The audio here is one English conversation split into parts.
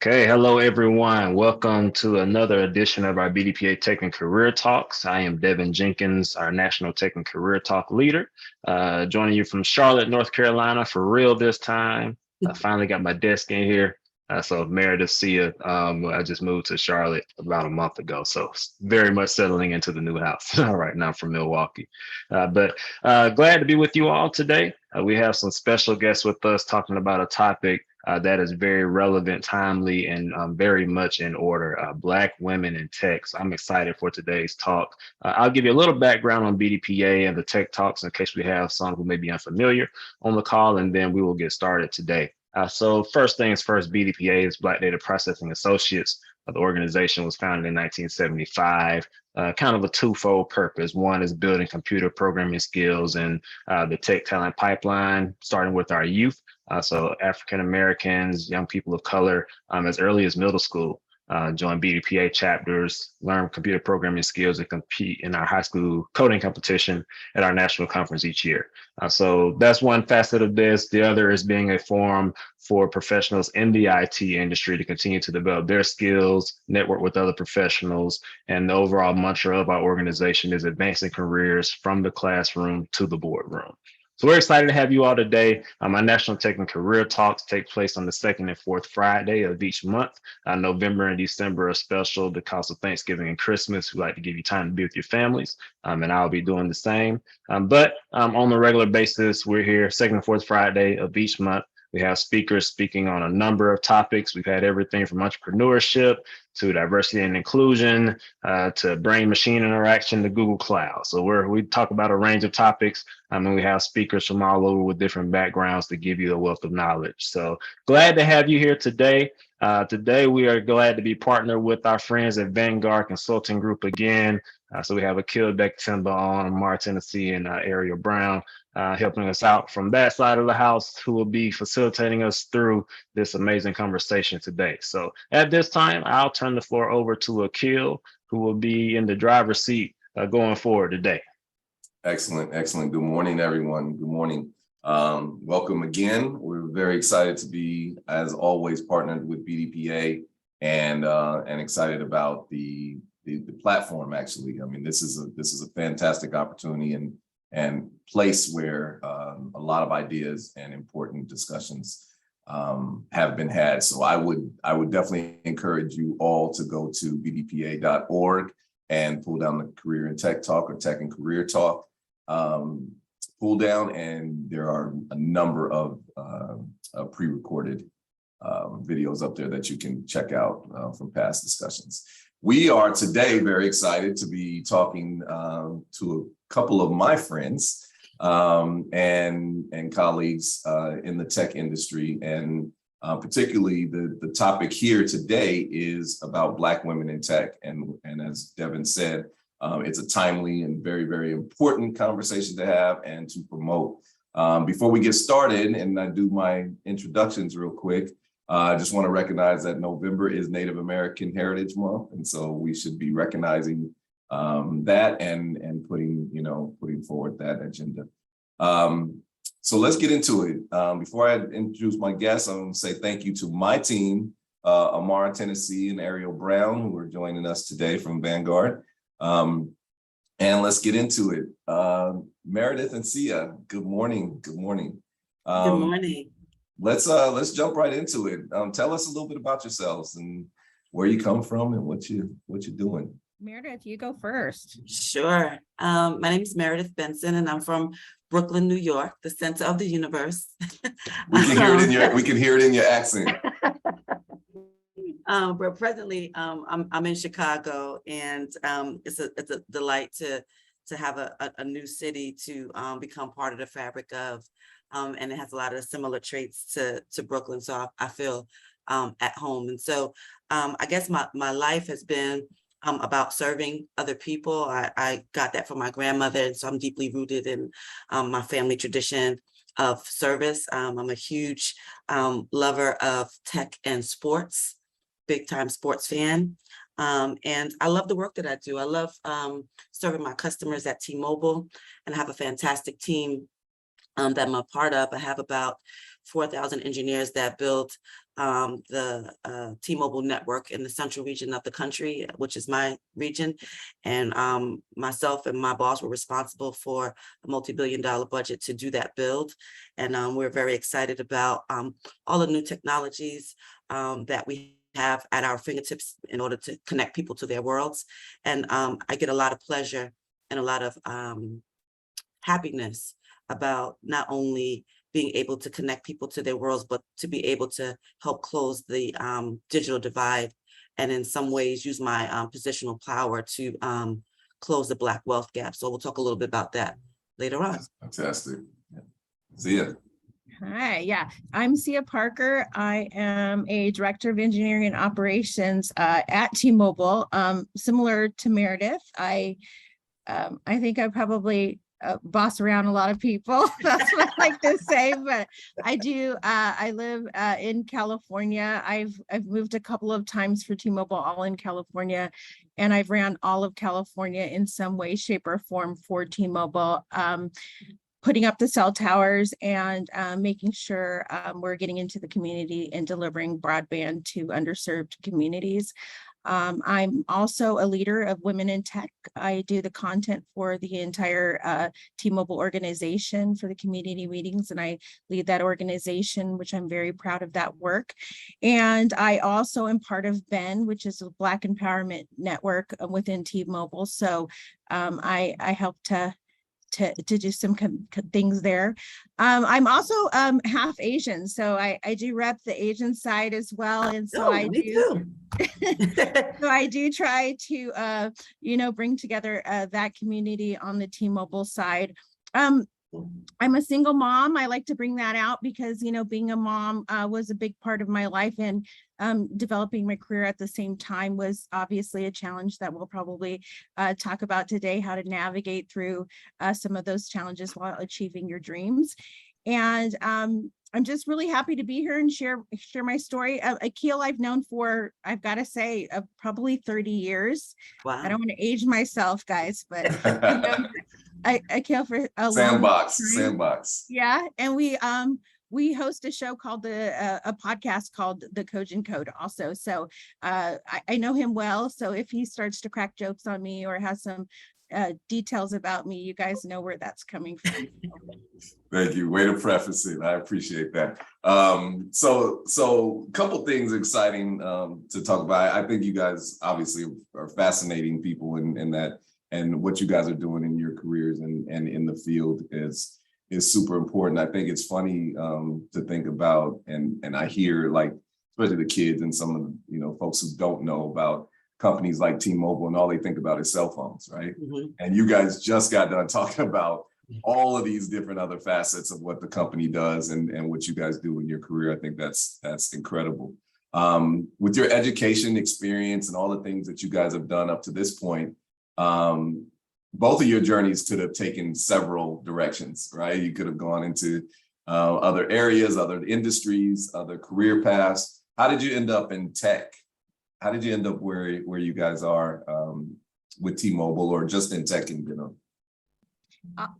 Okay, hello everyone. Welcome to another edition of our BDPA Tech and Career Talks. I am Devin Jenkins, our National Tech and Career Talk leader, joining you from Charlotte, North Carolina for real this time. I finally got my desk in here. So Meredith, see you. I just moved to Charlotte about a month ago, so very much settling into the new house. All right, now from Milwaukee. But glad to be with you all today. We have some special guests with us talking about a topic that is very relevant, timely, and very much in order. Black women in tech. So I'm excited for today's talk. I'll give you a little background on BDPA and the tech talks in case we have some who may be unfamiliar on the call, and then we will get started today. So first things first, BDPA is Black Data Processing Associates. The organization was founded in 1975, kind of a twofold purpose. One is building computer programming skills and the tech talent pipeline, starting with our youth. So African Americans, young people of color, as early as middle school, join BDPA chapters, learn computer programming skills, and compete in our high school coding competition at our national conference each year. So that's one facet of this. The other is being a forum for professionals in the IT industry to continue to develop their skills, network with other professionals, and the overall mantra of our organization is advancing careers from the classroom to the boardroom. So we're excited to have you all today. Our National Tech and Career Talks take place on the second and fourth Friday of each month. November and December are special because of Thanksgiving and Christmas. We like to give you time to be with your families, and I'll be doing the same. But on a regular basis, we're here second and fourth Friday of each month. We have speakers speaking on a number of topics. We've had everything from entrepreneurship to diversity and inclusion, to brain-machine interaction to Google Cloud. So we talk about a range of topics, and we have speakers from all over with different backgrounds to give you a wealth of knowledge. So glad to have you here today. Today, we are glad to be partnered with our friends at Vanguard Consulting Group again. So we have Akil Becktimba on, Amar Tennessee, and Ariel Brown helping us out from that side of the house, who will be facilitating us through this amazing conversation today. So at this time, I'll turn the floor over to Akil, who will be in the driver's seat going forward today. Excellent. Good morning, everyone. Good morning. Welcome again. We're very excited to be, as always, partnered with BDPA and excited about the platform. Actually, I mean, this is a fantastic opportunity and place where a lot of ideas and important discussions have been had. So I would definitely encourage you all to go to bdpa.org and pull down the Career and Tech Talk or Tech and Career Talk pull down, and there are a number of pre-recorded videos up there that you can check out from past discussions. We are today very excited to be talking to a couple of my friends and colleagues in the tech industry, and particularly the topic here today is about Black women in tech. And as Devin said, it's a timely and very, very important conversation to have and to promote. Before we get started and I do my introductions real quick, I just want to recognize that November is Native American Heritage Month, and so we should be recognizing that and putting forward that agenda. So let's get into it. Before I introduce my guests, I'm going to say thank you to my team, Amar Tennessee and Ariel Brown, who are joining us today from Vanguard. And let's get into it. Meredith and Sia, good morning. Good morning. Good morning. Let's jump right into it. Tell us a little bit about yourselves and where you come from and what you're doing. Meredith, you go first. Sure. My name is Meredith Benson, and I'm from Brooklyn, New York, the center of the universe. We can hear it in your accent. But presently, I'm in Chicago, and it's a delight to have a new city to become part of the fabric of, and it has a lot of similar traits to Brooklyn, so I feel at home. And so I guess my life has been about serving other people. I got that from my grandmother, and so I'm deeply rooted in my family tradition of service. I'm a huge lover of tech and sports, big time sports fan. And I love the work that I do. I love serving my customers at T-Mobile, and I have a fantastic team that I'm a part of. I have about 4,000 engineers that built the T-Mobile network in the central region of the country, which is my region. And myself and my boss were responsible for a multi-billion-dollar budget to do that build. And we're very excited about all the new technologies that we have at our fingertips in order to connect people to their worlds. And I get a lot of pleasure and a lot of happiness about not only being able to connect people to their worlds, but to be able to help close the digital divide, and in some ways use my positional power to close the Black wealth gap. So we'll talk a little bit about that later on. Fantastic. See ya. Hi, yeah, I'm Sia Parker. I am a director of engineering and operations at T-Mobile. Similar to Meredith, I think I probably boss around a lot of people. That's what I like to say, but I do. I live in California. I've moved a couple of times for T-Mobile, all in California, and I've ran all of California in some way, shape, or form for T-Mobile. Putting up the cell towers and making sure we're getting into the community and delivering broadband to underserved communities. I'm also a leader of Women in Tech. I do the content for the entire T-Mobile organization for the community meetings, and I lead that organization, which I'm very proud of that work. And I also am part of BEN, which is a Black Empowerment Network within T-Mobile. So I help to do some things there. I'm also half Asian, so I do rep the Asian side as well, and so I do. So I do try to bring together that community on the T-Mobile side. I'm a single mom. I like to bring that out because, being a mom was a big part of my life, and developing my career at the same time was obviously a challenge that we'll probably talk about today, how to navigate through some of those challenges while achieving your dreams. And I'm just really happy to be here and share my story. Akil, I've known for, I've got to say, probably 30 years. Wow. I don't want to age myself, guys, but Akil for a Sandbox. Yeah, and we host a show called a podcast called The Cogent Code also. So I know him well. So if he starts to crack jokes on me or has some details about me, you guys know where that's coming from. Thank you. Way to preface it. I appreciate that. So a couple things exciting to talk about. I think you guys obviously are fascinating people in that, and what you guys are doing in your careers and in the field is super important. I think it's funny to think about, and I hear, like, especially the kids and some of the folks who don't know about companies like T-Mobile, and all they think about is cell phones, right? Mm-hmm. And you guys just got done talking about all of these different other facets of what the company does and what you guys do in your career. I think that's incredible. With your education experience and all the things that you guys have done up to this point, both of your journeys could have taken several directions, right? You could have gone into other areas, other industries, other career paths. How did you end up in tech? How did you end up where you guys are with T-Mobile, or just in tech in general?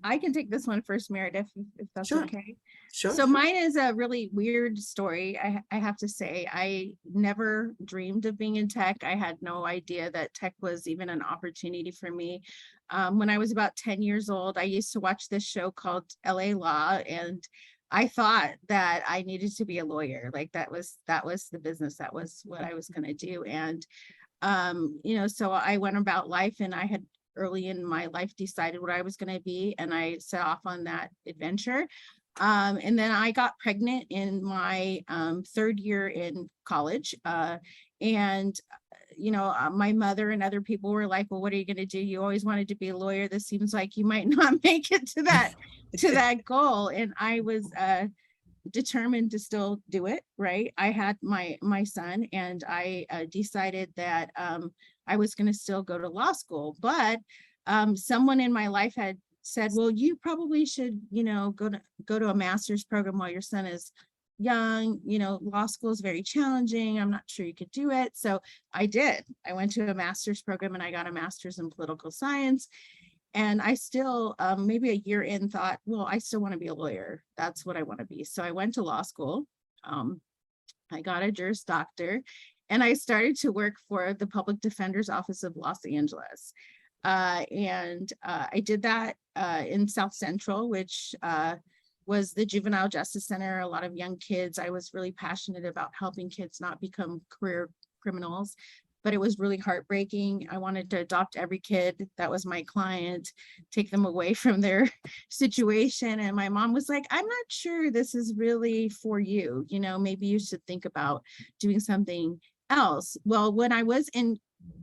I can take this one first, Meredith, if that's okay. Sure. So mine is a really weird story. I have to say, I never dreamed of being in tech. I had no idea that tech was even an opportunity for me. When I was about 10 years old, I used to watch this show called LA Law, and I thought that I needed to be a lawyer. Like that was the business. That was what I was going to do. And, so I went about life, and I had early in my life decided what I was going to be, and I set off on that adventure. And then I got pregnant in my third year in college. And my mother and other people were like, well, what are you going to do? You always wanted to be a lawyer. This seems like you might not make it to that goal. And I was determined to still do it. Right. I had my son, and I decided that I was going to still go to law school, but someone in my life had said, well, you probably should, go to a master's program while your son is young. Law school is very challenging. I'm not sure you could do it. So I did. I went to a master's program, and I got a master's in political science. And I still, maybe a year in, thought, well, I still want to be a lawyer. That's what I want to be. So I went to law school. I got a Juris Doctor, and I started to work for the Public Defender's Office of Los Angeles. I did that in South Central, which was the Juvenile Justice Center. A lot of young kids. I was really passionate about helping kids not become career criminals, but it was really heartbreaking. I wanted to adopt every kid that was my client, take them away from their situation. And my mom was like, I'm not sure this is really for you. You know, maybe you should think about doing something else. Well, when I was in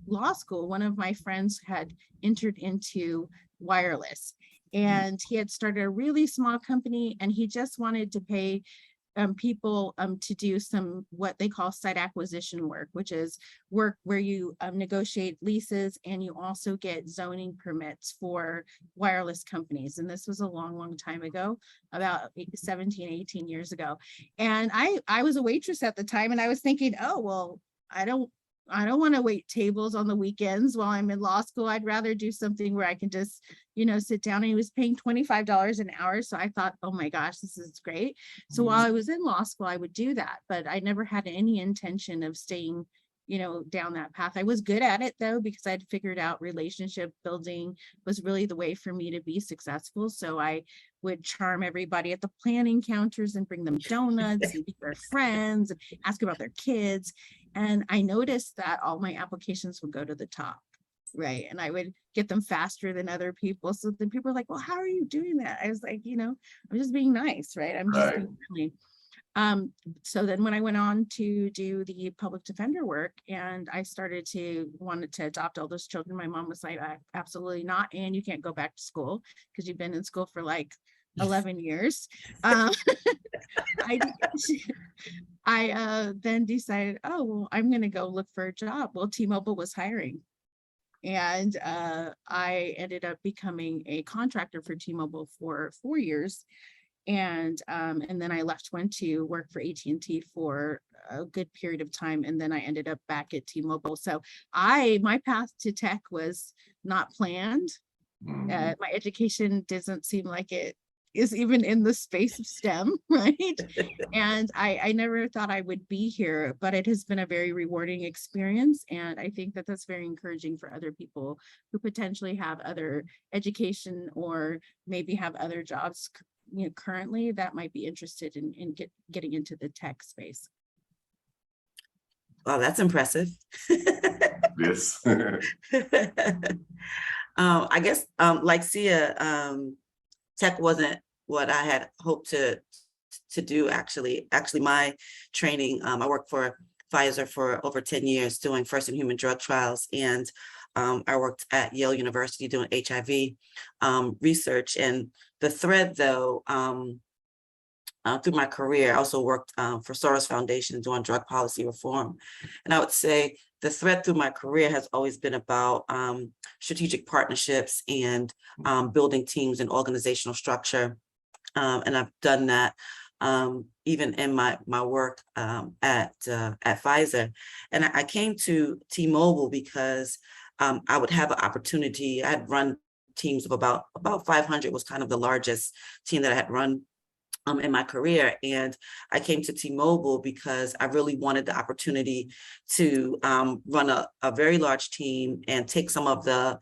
law school, one of my friends had entered into wireless, and he had started a really small company, and he just wanted to pay people to do some what they call site acquisition work, which is work where you negotiate leases and you also get zoning permits for wireless companies. And this was a long time ago, about 17, 18 years ago. And I was a waitress at the time, and I was thinking, oh, well, I don't want to wait tables on the weekends while I'm in law school. I'd rather do something where I can just, you know, sit down. And he was paying $25 an hour. So I thought, oh my gosh, this is great. So while I was in law school, I would do that, but I never had any intention of staying, you know, down that path. I was good at it though, because I'd figured out relationship building was really the way for me to be successful. So I would charm everybody at the planning counters and bring them donuts and be their friends and ask about their kids. And I noticed that all my applications would go to the top, right? And I would get them faster than other people. So then people were like, well, how are you doing that? I was like, you know, I'm just being nice, right? I'm just being friendly. So then when I went on to do the public defender work, and I wanted to adopt all those children, my mom was like, absolutely not. And you can't go back to school because you've been in school for like 11 years. I then decided, oh, well, I'm going to go look for a job. Well, T-Mobile was hiring. And I ended up becoming a contractor for T-Mobile for 4 years. And then I went to work for AT&T for a good period of time. And then I ended up back at T-Mobile. So my path to tech was not planned. My education doesn't seem like it is even in the space of STEM, right? And I never thought I would be here, but it has been a very rewarding experience. And I think that that's very encouraging for other people who potentially have other education or maybe have other jobs, you know, currently that might be interested in getting into the tech space. Wow, that's impressive. Yes. I guess like Sia, tech wasn't what I had hoped to do. Actually, my training, I worked for Pfizer for over 10 years doing first in human drug trials, and I worked at Yale University doing HIV research. And the thread, though, through my career, I also worked for Soros Foundation doing drug policy reform. And I would say the thread through my career has always been about strategic partnerships and building teams and organizational structure. And I've done that even in my work at Pfizer. And I came to T-Mobile because I would have an opportunity. I had run teams of about 500, was kind of the largest team that I had run in my career. And I came to T-Mobile because I really wanted the opportunity to run a very large team and take some of the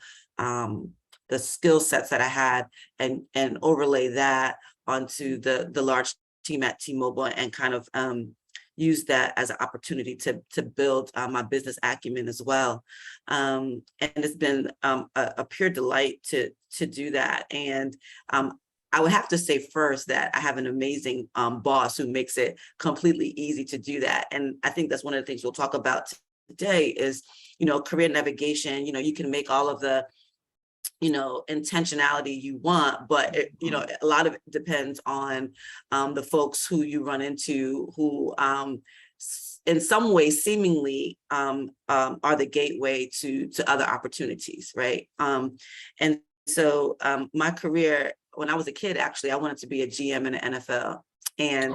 skill sets that I had and overlay that onto the large team at T-Mobile and kind of use that as an opportunity to build my business acumen as well. And it's been a pure delight to do that. And I would have to say first that I have an amazing boss who makes it completely easy to do that. And I think that's one of the things we'll talk about today is, you know, career navigation. You know, you can make all of the, you know, intentionality you want, but it, you know, a lot of it depends on the folks who you run into who in some way seemingly are the gateway to other opportunities, right? And so my career, when I was a kid, actually, I wanted to be a GM in the NFL. And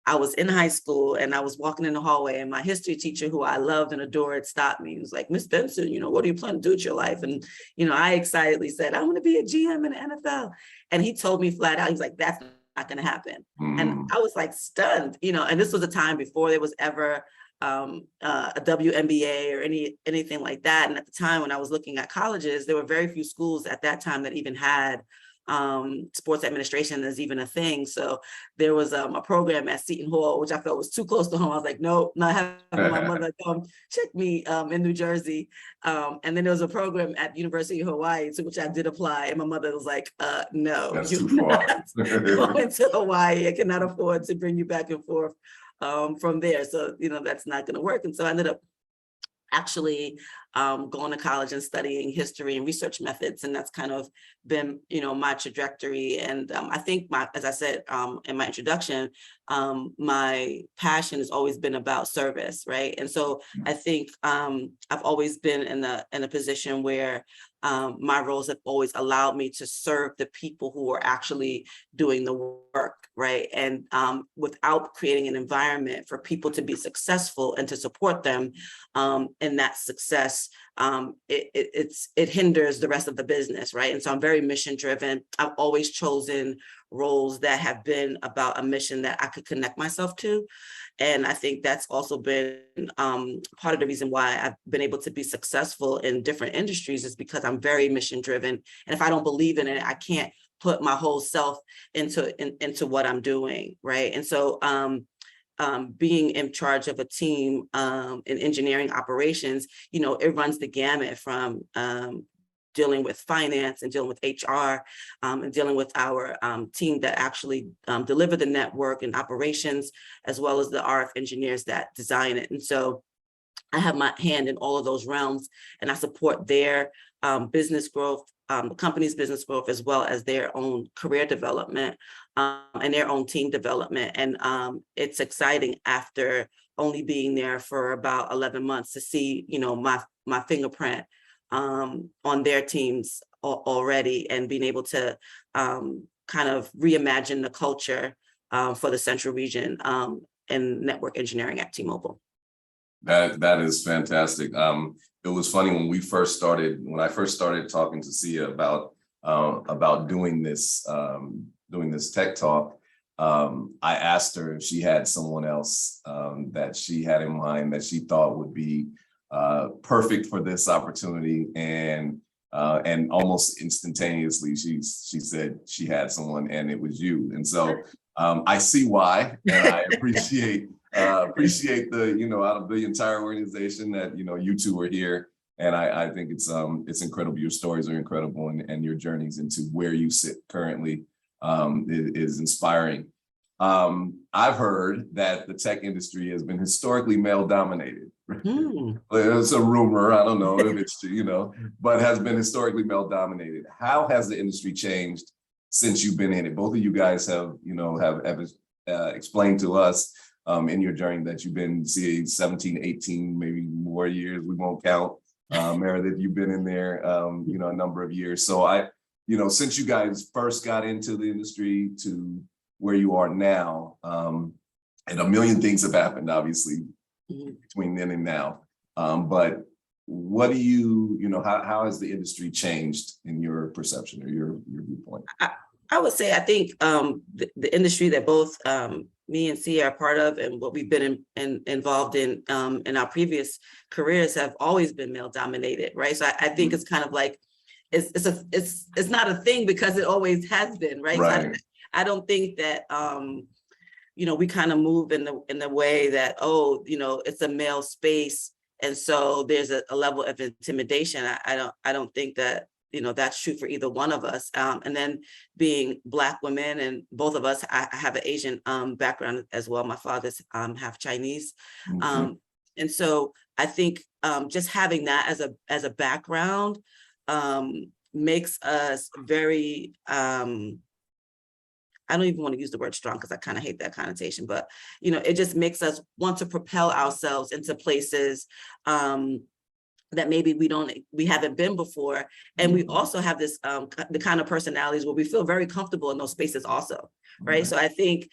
I was in high school and I was walking in the hallway, and my history teacher, who I loved and adored, stopped me. He was like, "Miss Benson, what do you plan to do with your life?" And, I excitedly said, "I want to be a GM in the NFL." And he told me flat out, he was like, "That's not going to happen." And I was like stunned, and this was a time before there was ever a WNBA or anything like that. And at the time when I was looking at colleges, there were very few schools at that time that even had sports administration as even a thing. So there was a program at Seton Hall, which I felt was too close to home. I was like, nope, not having my mother come check me in New Jersey. And then there was a program at University of Hawaii, to which I did apply. And my mother was like, no, That's you too far. going to Hawaii. I cannot afford to bring you back and forth from there. So, that's not going to work. And so I ended up actually going to college and studying history and research methods. And that's kind of been, my trajectory. And I think as I said in my introduction, my passion has always been about service, right? And so I think I've always been in a position where my roles have always allowed me to serve the people who are actually doing the work, right? And without creating an environment for people to be successful and to support them in that success, it hinders the rest of the business, right? And so I'm very mission driven. I've always chosen roles that have been about a mission that I could connect myself to. And I think that's also been part of the reason why I've been able to be successful in different industries, is because I'm very mission driven. And if I don't believe in it, I can't put my whole self into what I'm doing, right? And so being in charge of a team in engineering operations, it runs the gamut from dealing with finance and dealing with HR and dealing with our team that actually deliver the network and operations, as well as the RF engineers that design it. And so I have my hand in all of those realms, and I support their business growth, the company's business growth, as well as their own career development and their own team development. And it's exciting after only being there for about 11 months to see, my fingerprint on their teams already, and being able to kind of reimagine the culture for the Central region and network engineering at T-Mobile. That is fantastic. It was funny when I first started talking to Sia about doing this tech talk. I asked her if she had someone else that she had in mind that she thought would be perfect for this opportunity, and almost instantaneously she said she had someone, and it was you. And so I see why, and I appreciate the out of the entire organization that you two are here, and I think it's incredible. Your stories are incredible, and your journeys into where you sit currently is inspiring. I've heard that the tech industry has been historically male dominated. It's a rumor. I don't know if it's true, but has been historically male dominated. How has the industry changed since you've been in it? Both of you guys have explained to us in your journey that you've been 17, 18, maybe more years. We won't count. Meredith, you've been in there, a number of years. So since you guys first got into the industry to where you are now, and a million things have happened, obviously, between then and now. But what do how has the industry changed in your perception or your viewpoint? I would say, I think the industry that both me and Sia are part of, and what we've been involved in our previous careers, have always been male dominated, right? So I think it's kind of like, it's not a thing because it always has been, right? Right. So I don't think that we kind of move in the way that, it's a male space, and so there's a level of intimidation. I don't think that that's true for either one of us. And then being Black women, and both of us, I have an Asian background as well. My father's half Chinese, and so I think just having that as a background makes us very. I don't even want to use the word strong because I kind of hate that connotation, but it just makes us want to propel ourselves into places that maybe we haven't been before. And we also have this the kind of personalities where we feel very comfortable in those spaces also, right? So I think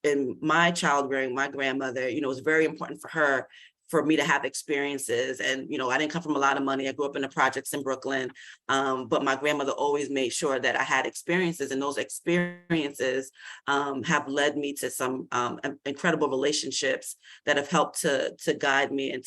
in my child rearing, my grandmother, it was very important for her for me to have experiences. And, I didn't come from a lot of money. I grew up in the projects in Brooklyn. But my grandmother always made sure that I had experiences, and those experiences have led me to some incredible relationships that have helped to guide me and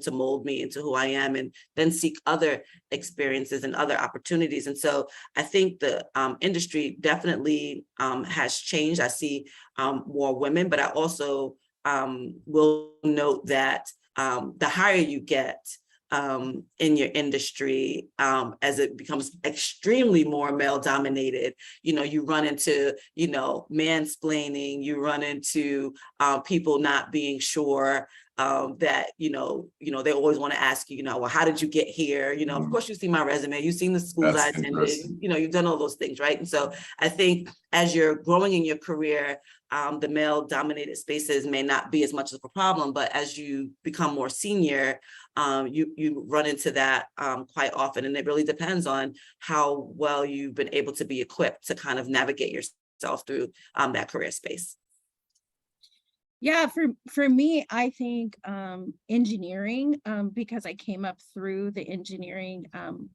to mold me into who I am, and then seek other experiences and other opportunities. And so I think the industry definitely has changed. I see more women, but I also will note that the higher you get in your industry, as it becomes extremely more male dominated, you run into, mansplaining, you run into people not being sure that, they always want to ask you, well, how did you get here? Of course you see my resume, you've seen the schools I attended, you've done all those things, right? And so I think as you're growing in your career, the male dominated spaces may not be as much of a problem, but as you become more senior, you run into that quite often. And it really depends on how well you've been able to be equipped to kind of navigate yourself through that career space. Yeah, for me, I think engineering, because I came up through the engineering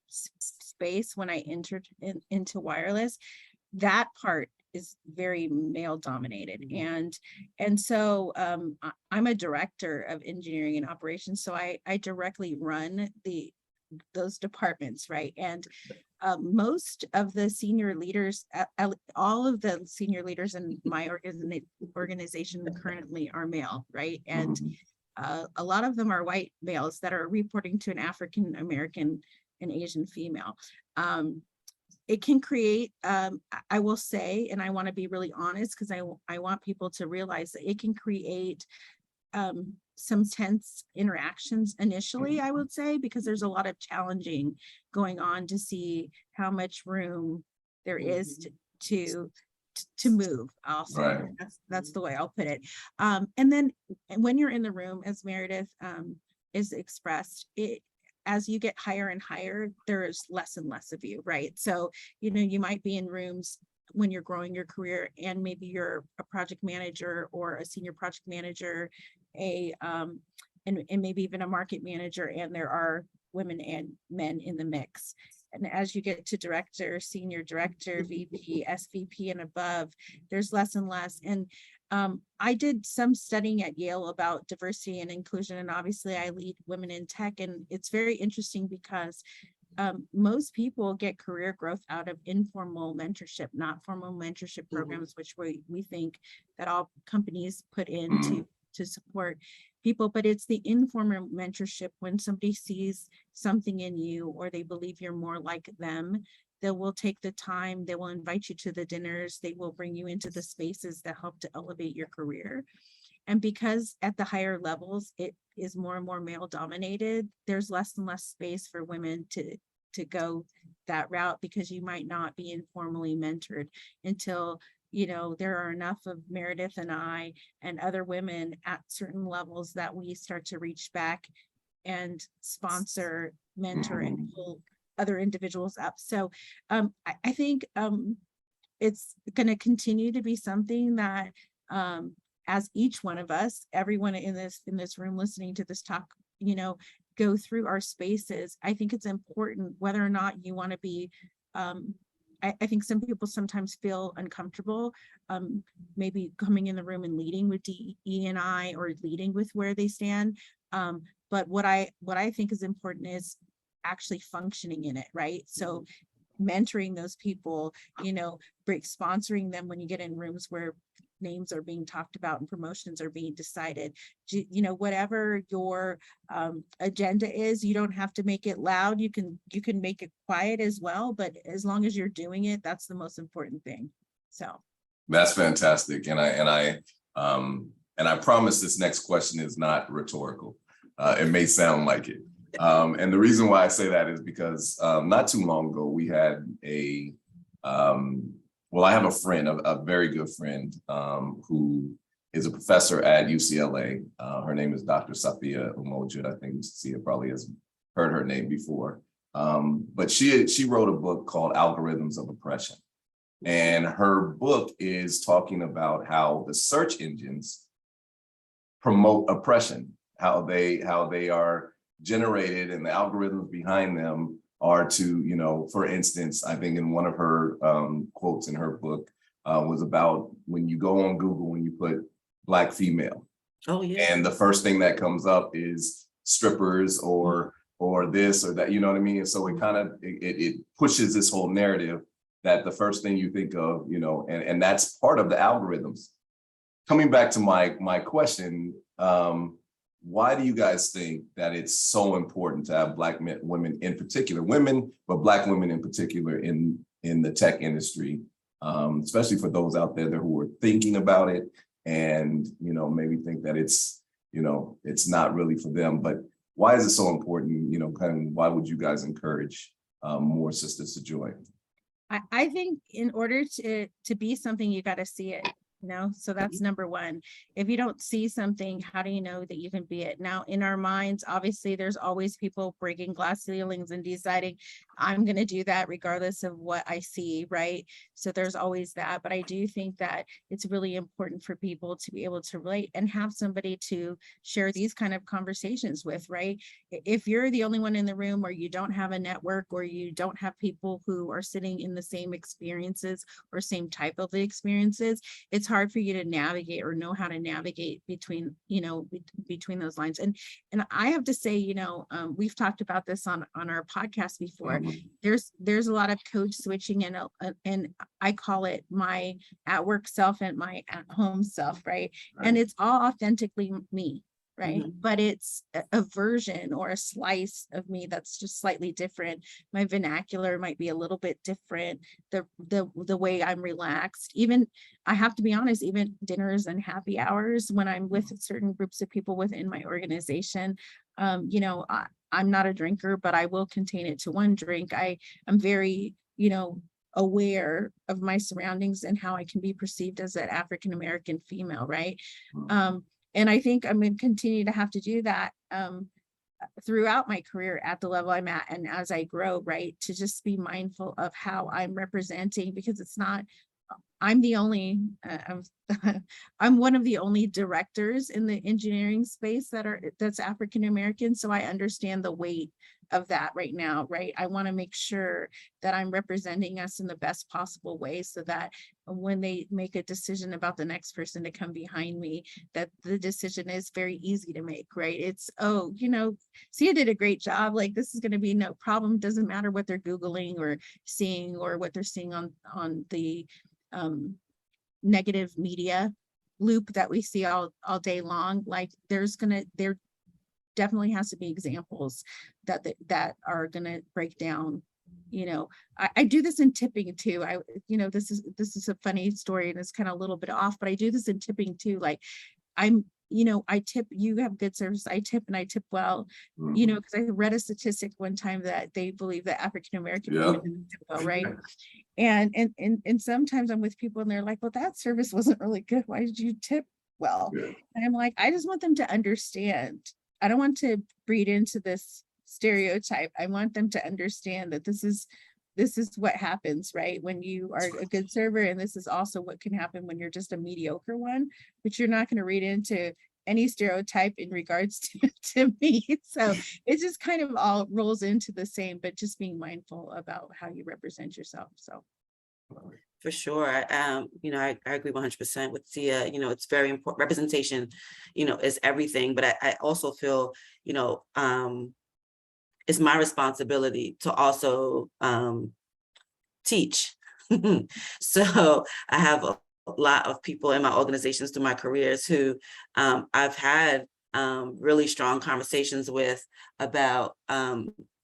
space when I entered into wireless, that part is very male dominated. And so I'm a director of engineering and operations. So I directly run those departments, right? And most of the senior leaders, all of the senior leaders in my organization currently are male, right? And a lot of them are white males that are reporting to an African American and Asian female. It can create, I will say, and I want to be really honest, because I want people to realize that it can create some tense interactions initially, I would say, because there's a lot of challenging going on to see how much room there is to move. I'll say Right. That's the way I'll put it. And then when you're in the room, as Meredith is expressed, as you get higher and higher, there's less and less of you, right? So, you might be in rooms when you're growing your career, and maybe you're a project manager or a senior project manager, and maybe even a market manager, and there are women and men in the mix. And as you get to director, senior director, VP, SVP, and above, there's less and less. And I did some studying at Yale about diversity and inclusion, and obviously I lead women in tech, and it's very interesting because most people get career growth out of informal mentorship, not formal mentorship programs, which we think that all companies put in to support people. But it's the informal mentorship, when somebody sees something in you or they believe you're more like them, they will take the time, they will invite you to the dinners, they will bring you into the spaces that help to elevate your career. And because at the higher levels, it is more and more male dominated, there's less and less space for women to go that route, because you might not be informally mentored until, there are enough of Meredith and I and other women at certain levels that we start to reach back and sponsor, mentor, and pull other individuals up. So I think it's going to continue to be something that as each one of us, everyone in this room listening to this talk, go through our spaces. I think it's important, whether or not you want to be, I think some people sometimes feel uncomfortable, maybe coming in the room and leading with DE&I or leading with where they stand. But what I think is important is actually functioning in it, right? So mentoring those people, sponsoring them when you get in rooms where names are being talked about and promotions are being decided, whatever your agenda is, you don't have to make it loud. You can make it quiet as well, but as long as you're doing it, that's the most important thing. So that's fantastic. And I promise this next question is not rhetorical. It may sound like it. And the reason why I say that is because not too long ago, we had I have a friend, a very good friend, who is a professor at UCLA. Her name is Dr. Safia Umojud. I think Sia probably has heard her name before. But she wrote a book called Algorithms of Oppression. And her book is talking about how the search engines promote oppression, how they are generated, and the algorithms behind them are to, you know, for instance, I think in one of her quotes in her book was about when you go on Google, when you put Black female, Oh, yeah. and the first thing that comes up is strippers or this or that, you know what I mean? And so it kind of, it pushes this whole narrative that the first thing you think of, you know, and that's part of the algorithms. Coming back to my question, why do you guys think that it's so important to have Black women in particular, women, but Black women in particular in the tech industry, especially for those out there who are thinking about it and, you know, maybe think that it's, you know, it's not really for them, but why is it so important? You know, kind of why would you guys encourage more sisters to join? I think in order to be something, you got to see it, you know, so that's number one. If you don't see something, how do you know that you can be it? Now, in our minds, obviously, there's always people breaking glass ceilings and deciding, I'm going to do that regardless of what I see, right? So there's always that. But I do think that it's really important for people to be able to relate and have somebody to share these kind of conversations with, right? If you're the only one in the room, or you don't have a network, or you don't have people who are sitting in the same experiences or same type of experiences, it's hard for you to navigate or know how to navigate between, you know, between those lines. And I have to say, you know, we've talked about this on our podcast before. There's a lot of code switching, and I call it my at work self and my at home self, right? And it's all authentically me, right? But it's a version or a slice of me that's just slightly different. My vernacular might be a little bit different. The way I'm relaxed, even, I have to be honest, even dinners and happy hours when I'm with certain groups of people within my organization, you know, I'm not a drinker, but I will contain it to one drink. I'm very, you know, aware of my surroundings and how I can be perceived as an African-American female, right? And I think I'm going to continue to have to do that throughout my career at the level I'm at, and as I grow, right, to just be mindful of how I'm representing, because it's not, I'm the only, I'm one of the only directors in the engineering space that's African-American. So I understand the weight of that right now, right? I want to make sure that I'm representing us in the best possible way, so that when they make a decision about the next person to come behind me, that the decision is very easy to make, right? It's, oh, you know, Sia did a great job. Like, this is going to be no problem. Doesn't matter what they're Googling or seeing, or what they're seeing on the negative media loop that we see all day long. Like, there definitely has to be examples that are going to break down. You know, I do this in tipping too. You know, this is a funny story and it's kind of a little bit off, but I do this in tipping too. Like, you know, I tip, you have good service, I tip, and I tip well, you know, because I read a statistic one time that they believe that African-American women tip well, right? And sometimes I'm with people and they're like, well, that service wasn't really good. Why did you tip well? And I'm like, I just want them to understand. I don't want to breed into this stereotype. I want them to understand that this is what happens, right? When you are a good server, and this is also what can happen when you're just a mediocre one, but you're not going to read into any stereotype in regards to me. So it just kind of all rolls into the same, but just being mindful about how you represent yourself. So. For sure. You know, I agree 100% with Sia. You know, it's very important. Representation, you know, is everything, but I also feel, you know, it's my responsibility to also teach. So I have a lot of people in my organizations through my careers who I've had really strong conversations with about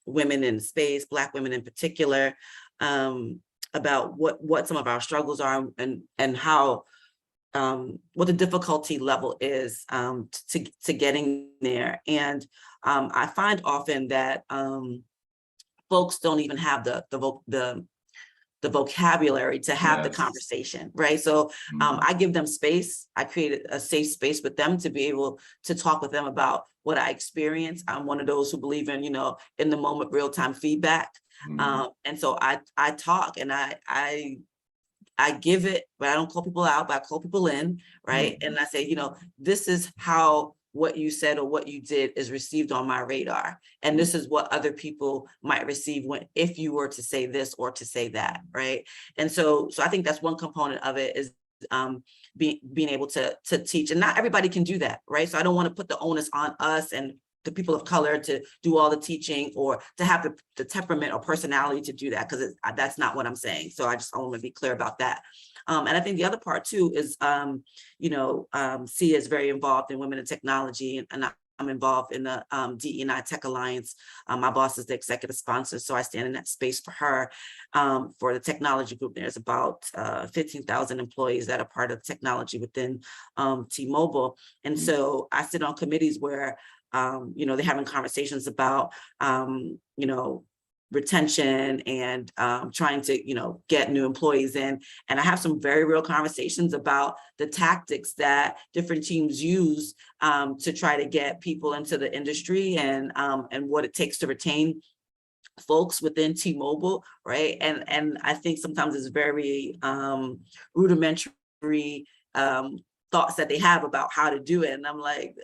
women in space, Black women in particular, about what some of our struggles are, and how what the difficulty level is to getting there. And I find often that folks don't even have the vocabulary to have the conversation, right? So I give them space. I created a safe space with them to be able to talk with them about what I experience. I'm one of those who believe in, you know, in the moment, real-time feedback. And so I talk, and I I give it, but I don't call people out, but I call people in, right? And I say, this is how what you said or what you did is received on my radar. And this is what other people might receive if you were to say this or to say that, right? And so I think that's one component of it, is being able to teach. And not everybody can do that, right? So I don't want to put the onus on us and the people of color to do all the teaching, or to have the temperament or personality to do that, because that's not what I'm saying. So I want to be clear about that. And I think the other part too is, SIA is very involved in women in technology, and I'm involved in the DE&I Tech Alliance. My boss is the executive sponsor, so I stand in that space for her. For the technology group, there's about 15,000 employees that are part of technology within T-Mobile. And so I sit on committees where they're having conversations about, retention and trying to, get new employees in. And I have some very real conversations about the tactics that different teams use to try to get people into the industry, and what it takes to retain folks within T-Mobile, right? And I think sometimes it's very rudimentary thoughts that they have about how to do it. And I'm like,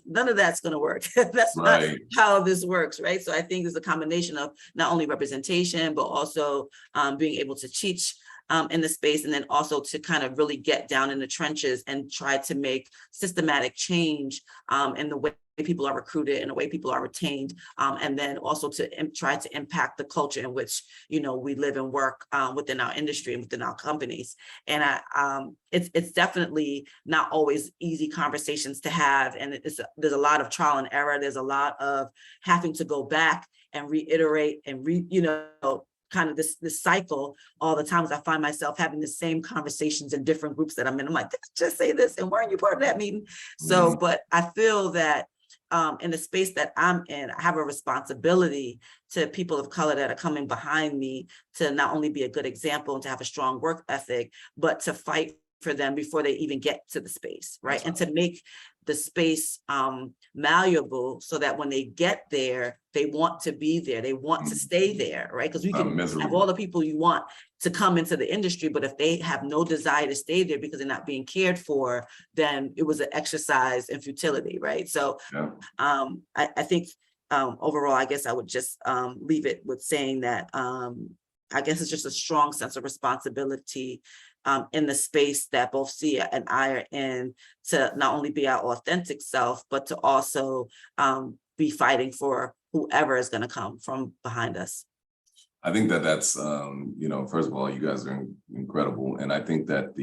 none of that's going to work. That's right. Not how this works, right? So I think there's a combination of not only representation, but also being able to teach in the space, and then also to kind of really get down in the trenches and try to make systematic change in the way people are recruited and the way people are retained, and then also to try to impact the culture in which we live and work within our industry and within our companies. And it's definitely not always easy conversations to have, and there's a lot of trial and error. There's a lot of having to go back and reiterate and kind of this cycle all the time. As I find myself having the same conversations in different groups that I'm in. I'm like, just say this, and weren't you part of that meeting? So, but I feel that in the space that I'm in, I have a responsibility to people of color that are coming behind me to not only be a good example and to have a strong work ethic, but to fight for them before they even get to the space, right? And to make the space malleable so that when they get there, they want to be there, they want to stay there, right? Because we can have all the people you want to come into the industry, but if they have no desire to stay there because they're not being cared for, then it was an exercise in futility, right? So I think overall, I guess I would just leave it with saying that I guess it's just a strong sense of responsibility in the space that both Sia and I are in, to not only be our authentic self, but to also be fighting for whoever is going to come from behind us. I think that's, first of all, you guys are incredible. And I think that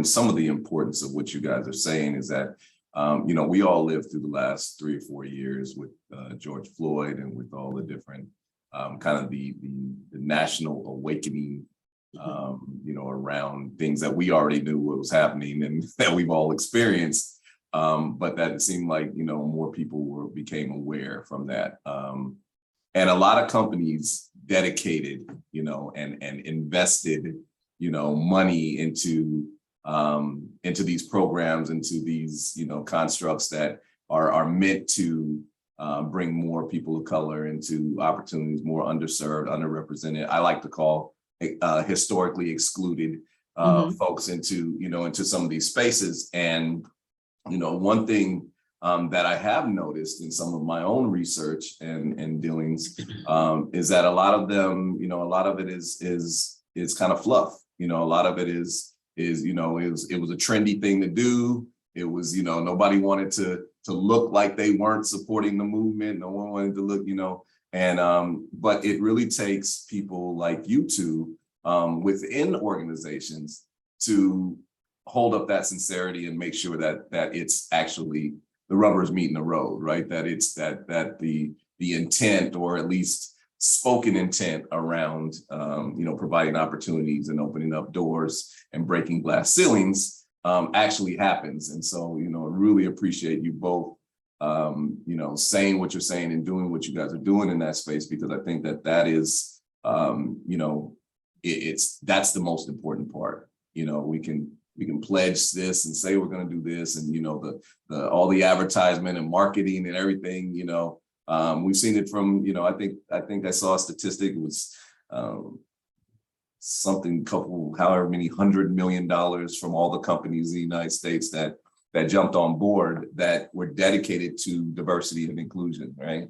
some of the importance of what you guys are saying is that, we all lived through the last 3 or 4 years with George Floyd, and with all the different kind of the national awakening, around things that we already knew what was happening and that we've all experienced. But that it seemed like, more people became aware from that. And a lot of companies dedicated, and invested, money into these programs, into these, constructs that are meant to bring more people of color into opportunities, more underserved, underrepresented. I like to call historically excluded folks into some of these spaces. And, one thing that I have noticed in some of my own research and dealings is that a lot of them, a lot of it is kind of fluff. A lot of it is it was a trendy thing to do. It was, nobody wanted to look like they weren't supporting the movement. No one wanted to look, but it really takes people like you two within organizations to hold up that sincerity and make sure that it's actually the rubber is meeting the road, right? That it's that the intent, or at least spoken intent around, providing opportunities and opening up doors and breaking glass ceilings actually happens. And so, I really appreciate you both, saying what you're saying and doing what you guys are doing in that space, because I think that is, that's the most important part. We can pledge this and say we're going to do this, and the all the advertisement and marketing and everything. We've seen it from I think I saw a statistic. It was something couple, however many $100 million from all the companies in the United States that jumped on board that were dedicated to diversity and inclusion, right?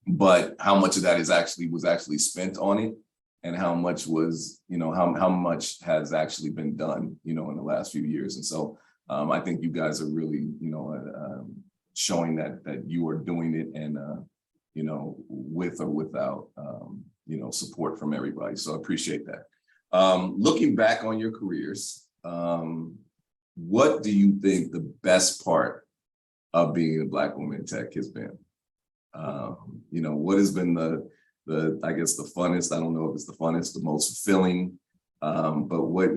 But how much of that was actually spent on it, and how much was, how much has actually been done, in the last few years. And so I think you guys are really, showing that you are doing it, and with or without support from everybody. So I appreciate that. Looking back on your careers, what do you think the best part of being a Black woman in tech has been? What has been the I guess the funnest? I don't know if it's the funnest, the most fulfilling, but what,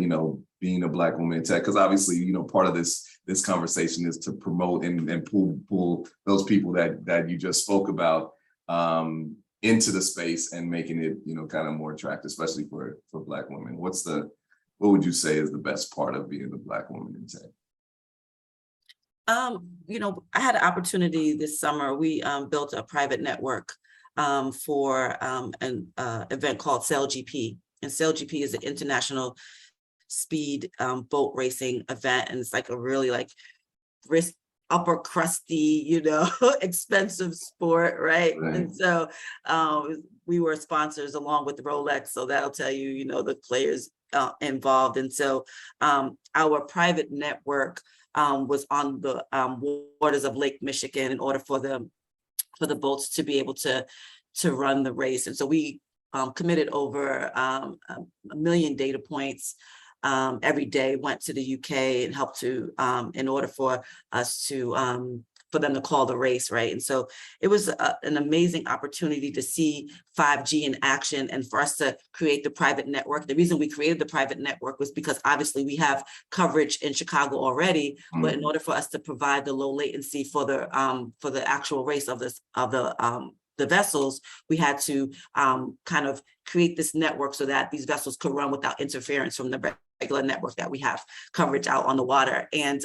being a Black woman in tech, because obviously, part of this conversation is to promote and pull those people that you just spoke about into the space and making it, kind of more attractive, especially for Black women. What would you say is the best part of being a Black woman in tech? I had an opportunity this summer. We built a private network for an event called SailGP. And SailGP is an international speed boat racing event. And it's like a really risk, upper crusty, expensive sport, right? And so we were sponsors along with Rolex. So that'll tell you, the players involved. And so our private network was on the waters of Lake Michigan in order for the boats to be able to run the race. And so we committed over 1 million data points every day, went to the UK and helped to in order for us to for them to call the race, right? And so it was an amazing opportunity to see 5G in action and for us to create the private network. The reason we created the private network was because obviously we have coverage in Chicago already, but in order for us to provide the low latency for the actual race of the vessels, we had to kind of create this network so that these vessels could run without interference from the regular network that we have coverage out on the water. And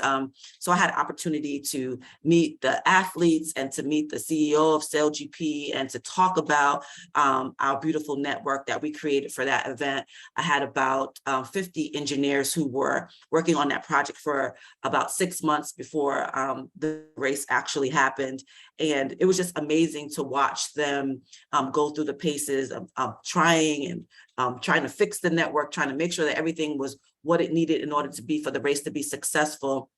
so I had an opportunity to meet the athletes and to meet the CEO of SailGP and to talk about our beautiful network that we created for that event. I had about 50 engineers who were working on that project for about 6 months before the race actually happened. And it was just amazing to watch them go through the paces of trying to fix the network, trying to make sure that everything was what it needed in order to be for the race to be successful.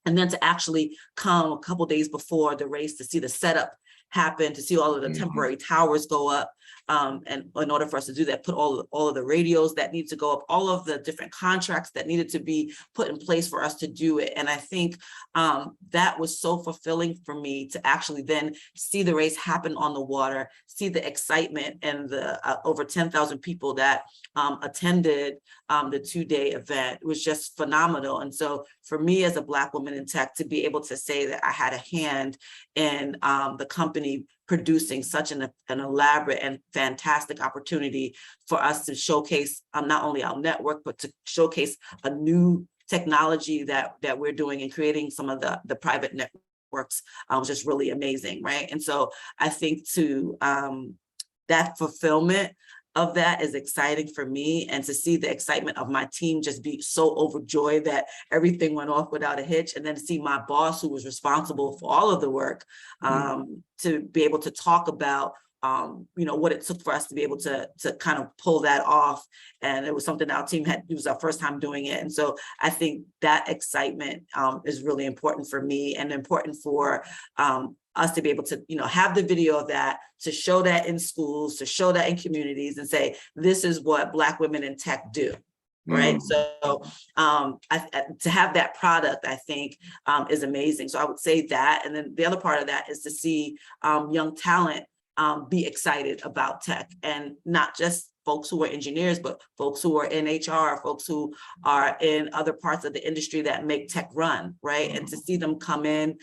And then to actually come a couple days before the race to see the setup happen, to see all of the temporary towers go up. And in order for us to do that, put all of the radios that need to go up, all of the different contracts that needed to be put in place for us to do it. And I think that was so fulfilling for me to actually then see the race happen on the water, see the excitement and the over 10,000 people that attended the 2-day event. It was just phenomenal. And so for me as a Black woman in tech, to be able to say that I had a hand in the company producing such an elaborate and fantastic opportunity for us to showcase not only our network, but to showcase a new technology that we're doing and creating some of the private networks was just really amazing, right? And so I think that fulfillment of that is exciting for me, and to see the excitement of my team just be so overjoyed that everything went off without a hitch, and then to see my boss, who was responsible for all of the work, to be able to talk about what it took for us to be able to kind of pull that off. And it was something that our team it was our first time doing it. And so I think that excitement is really important for me, and important for us to be able to, have the video of that, to show that in schools, to show that in communities, and say, this is what Black women in tech do. Right. So to have that product, I think, is amazing. So I would say that. And then the other part of that is to see young talent be excited about tech, and not just folks who are engineers, but folks who are in HR, folks who are in other parts of the industry that make tech run, right? And to see them come in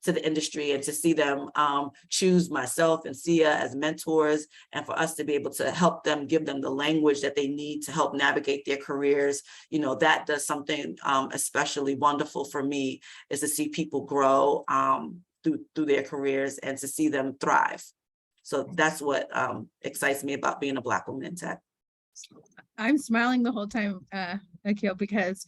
to the industry, and to see them choose myself and Sia as mentors, and for us to be able to help them, give them the language that they need to help navigate their careers, that does something especially wonderful for me, is to see people grow through their careers and to see them thrive. So that's what excites me about being a Black woman in tech. I'm smiling the whole time, Akil, because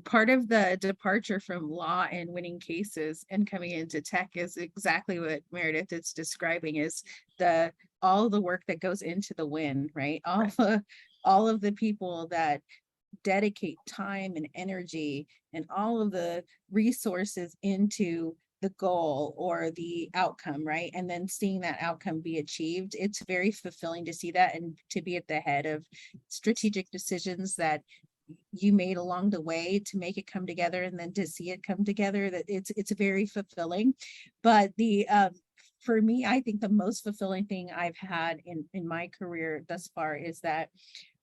part of the departure from law and winning cases and coming into tech is exactly what Meredith is describing, is all the work that goes into the win, right? All of the people that dedicate time and energy and all of the resources into the goal or the outcome, right? And then seeing that outcome be achieved, it's very fulfilling to see that and to be at the head of strategic decisions that you made along the way to make it come together, and then to see it come together, that it's very fulfilling. But for me, I think the most fulfilling thing I've had in my career thus far is that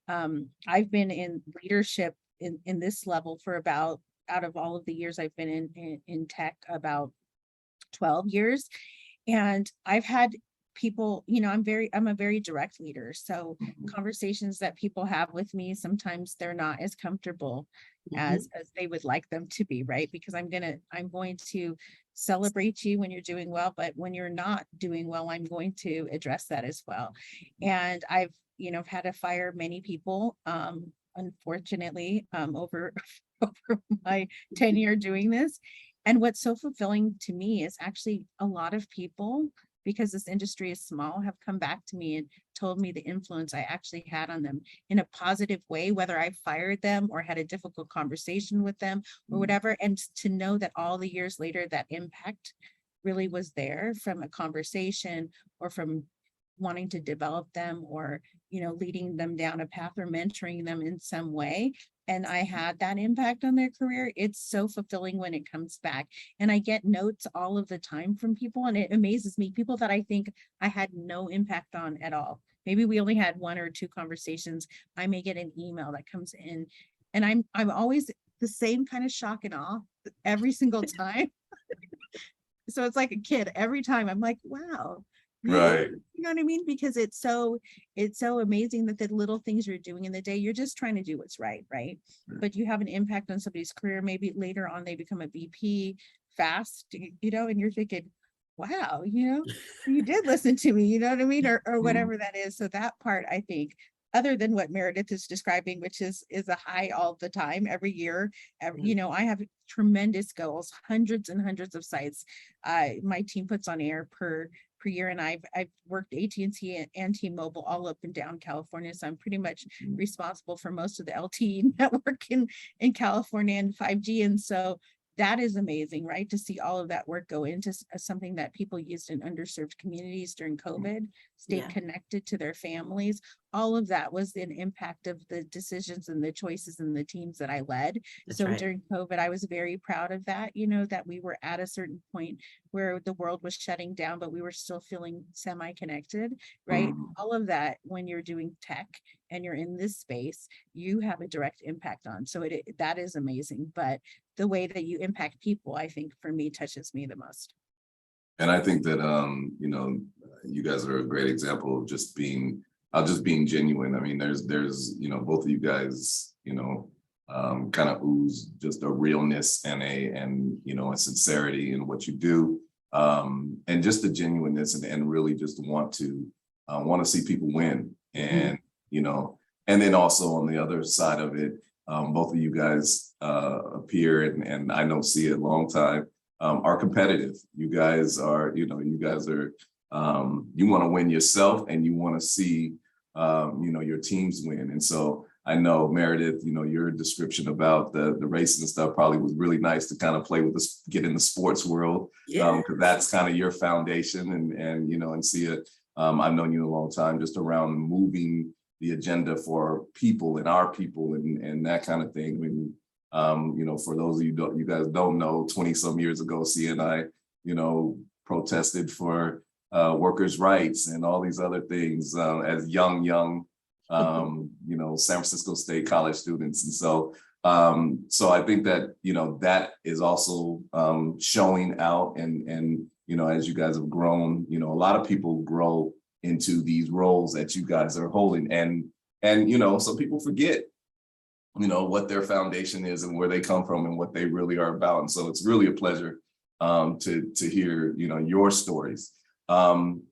I've been in leadership in this level for about, out of all of the years I've been in tech, about 12 years. And I've had people, I'm a very direct leader. So conversations that people have with me, sometimes they're not as comfortable as they would like them to be, right? Because I'm going to celebrate you when you're doing well, but when you're not doing well, I'm going to address that as well. And I've had to fire many people, unfortunately, over my tenure doing this. And what's so fulfilling to me is actually a lot of people, because this industry is small, have come back to me and told me the influence I actually had on them in a positive way, whether I fired them or had a difficult conversation with them or whatever. And to know that all the years later, that impact really was there from a conversation or from wanting to develop them or, leading them down a path or mentoring them in some way. And I had that impact on their career. It's so fulfilling when it comes back. And I get notes all of the time from people, and it amazes me, people that I think I had no impact on at all. Maybe we only had 1 or 2 conversations. I may get an email that comes in, and I'm always the same kind of shock and awe every single time. So it's like a kid every time. I'm like, wow. Right. You know what I mean? Because it's so amazing that the little things you're doing in the day, you're just trying to do what's right? But you have an impact on somebody's career. Maybe later on they become a VP fast, and you're thinking, wow, you did listen to me, you know what I mean? Or whatever that is. So that part, I think, other than what Meredith is describing, which is a high all the time, every year, I have tremendous goals, hundreds and hundreds of sites my team puts on air per year. And I've worked AT&T and T-Mobile all up and down California. So I'm pretty much responsible for most of the LTE network in California and 5G. And so that is amazing, right? To see all of that work go into something that people used in underserved communities during COVID, stayed connected to their families. All of that was an impact of the decisions and the choices and the teams that I led. That's so right. During COVID, I was very proud of that, that we were at a certain point where the world was shutting down, but we were still feeling semi-connected, right? All of that, when you're doing tech and you're in this space, you have a direct impact on. So that is amazing. But the way that you impact people, I think, for me, touches me the most. And I think that, you guys are a great example of just being genuine. I mean, there's, both of you guys, kind of ooze just a realness and a sincerity in what you do, and just the genuineness and really just want to see people win. And, and then also on the other side of it, both of you guys appear, and I know see it a long time, are competitive. You guys are, you want to win yourself, and you want to see, your teams win. And so I know, Meredith, your description about the races and stuff probably was really nice to kind of play with this, get in the sports world, because that's kind of your foundation, and see it. I've known you a long time, just around moving the agenda for people and our people and that kind of thing. I mean, for those of you guys don't know, 20 some years ago, CNI, protested for workers' rights and all these other things as young, San Francisco State college students. And so I think that, that is also showing out, and as you guys have grown, a lot of people grow into these roles that you guys are holding, and some people forget what their foundation is and where they come from and what they really are about. And so it's really a pleasure to hear your stories.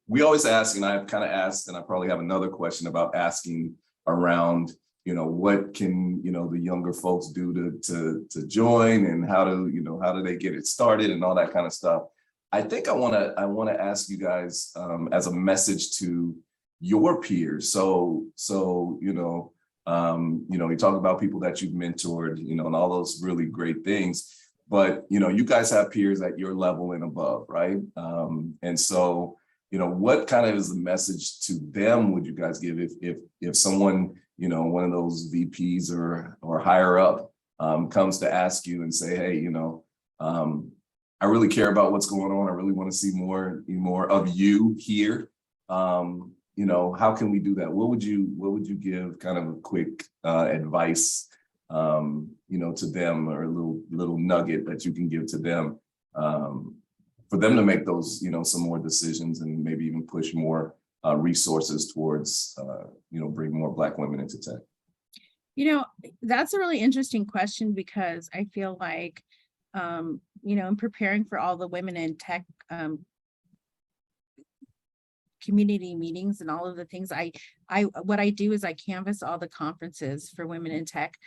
We always ask, and I've kind of asked, and I probably have another question about asking around, what can, the younger folks do to join, and how do they get it started and all that kind of stuff. I think I want to ask you guys as a message to your peers. So you talk about people that you've mentored, and all those really great things, but you guys have peers at your level and above, right? And so what kind of is the message to them would you guys give if someone, one of those VPs or higher up comes to ask you and say, hey, I really care about what's going on. I really want to see more of you here. How can we do that? What would you give kind of a quick advice, to them, or a little nugget that you can give to them for them to make those, some more decisions, and maybe even push more resources towards, bring more Black women into tech? That's a really interesting question, because I feel like, in preparing for all the women in tech community meetings and all of the things, what I do is I canvass all the conferences for women in tech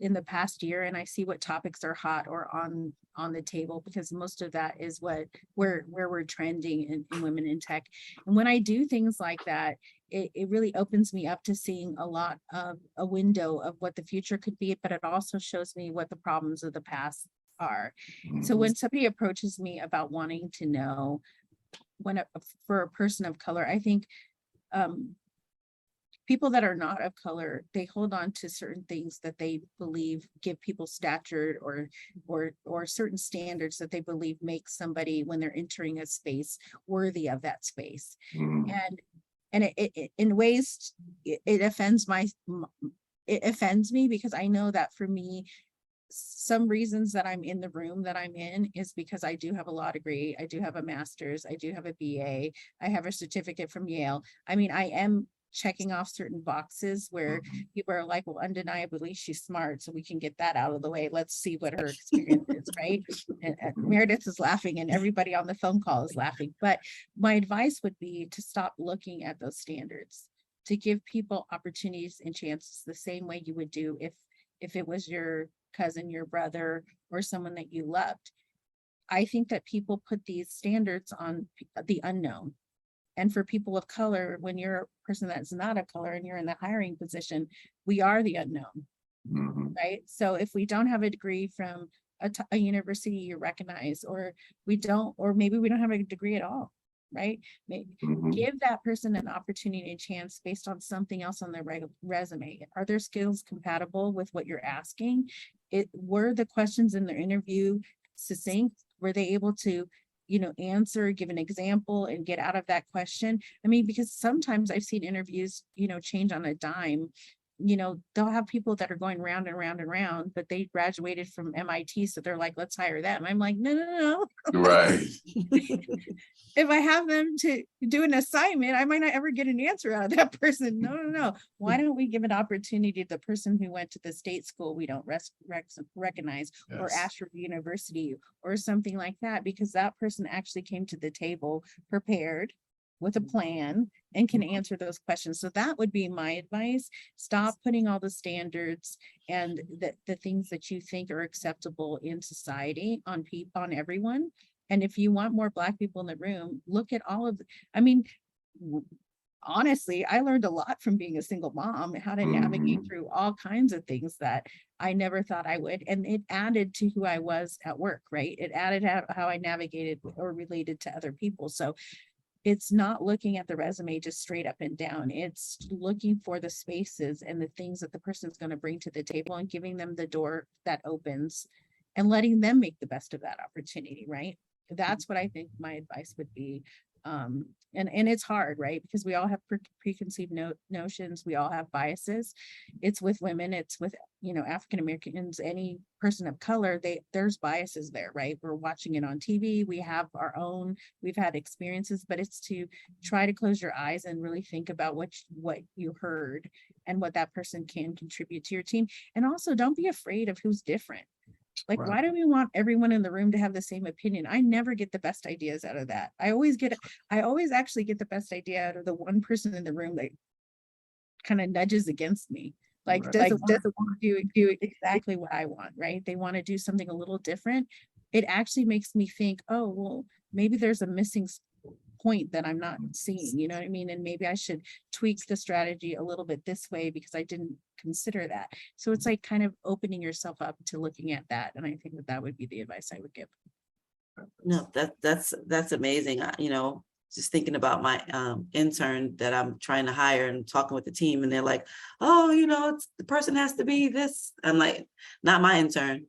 in the past year, and I see what topics are hot or on the table, because most of that is where we're trending in women in tech. And when I do things like that, it really opens me up to seeing a lot of a window of what the future could be, but it also shows me what the problems of the past are. So when somebody approaches me about wanting to know, for a person of color, I think people that are not of color, they hold on to certain things that they believe give people stature or certain standards that they believe make somebody, when they're entering a space, worthy of that space. And it in ways it offends me, because I know that for me, some reasons that I'm in the room that I'm in is because I do have a law degree, I do have a master's, I do have a BA, I have a certificate from Yale. I mean, I am checking off certain boxes where people are like, well, undeniably she's smart, so we can get that out of the way. Let's see what her experience is, right? And Meredith is laughing, and everybody on the phone call is laughing. But my advice would be to stop looking at those standards, to give people opportunities and chances the same way you would do if it was your cousin, your brother, or someone that you loved. I think that people put these standards on the unknown. And for people of color, when you're a person that's not a color and you're in the hiring position, we are the unknown, right? So if we don't have a degree from a university you recognize, or maybe we don't have a degree at all, right? Give that person an opportunity and chance based on something else on their resume. Are their skills compatible with what you're asking? Were the questions in their interview succinct? Were they able to answer, give an example, and get out of that question? I mean, because sometimes I've seen interviews, change on a dime. They'll have people that are going round and round and round, but they graduated from MIT, so they're like, let's hire them. I'm like, no. Right. If I have them to do an assignment, I might not ever get an answer out of that person. No. Why don't we give an opportunity to the person who went to the state school we don't recognize, yes, or Ashford University or something like that, because that person actually came to the table prepared with a plan and can answer those questions. So that would be my advice. Stop putting all the standards and the things that you think are acceptable in society on everyone. And if you want more Black people in the room, look at all of honestly, I learned a lot from being a single mom, how to navigate through all kinds of things that I never thought I would. And it added to who I was at work, right? It added how I navigated or related to other people. So it's not looking at the resume just straight up and down. It's looking for the spaces and the things that the person's going to bring to the table and giving them the door that opens and letting them make the best of that opportunity, right? That's what I think my advice would be. And it's hard, right? Because we all have preconceived notions. We all have biases. It's with women, it's with, African Americans, any person of color, there's biases there, right? We're watching it on TV. We have we've had experiences, but it's to try to close your eyes and really think about what you heard and what that person can contribute to your team. And also don't be afraid of who's different. Like, Right. why do we want everyone in the room to have the same opinion? I never get the best ideas out of that. I always actually get the best idea out of the one person in the room that kind of nudges against me. Like, Right. doesn't want to do exactly what I want, right? They want to do something a little different. It actually makes me think, oh, well, maybe there's a missing point that I'm not seeing, you know what I mean? And maybe I should tweak the strategy a little bit this way because I didn't consider that. So it's like kind of opening yourself up to looking at that. And I think that that would be the advice I would give. No, that's amazing. You know, just thinking about my intern that I'm trying to hire and talking with the team, and they're like, "Oh, you know, the person has to be this." I'm like, "Not my intern."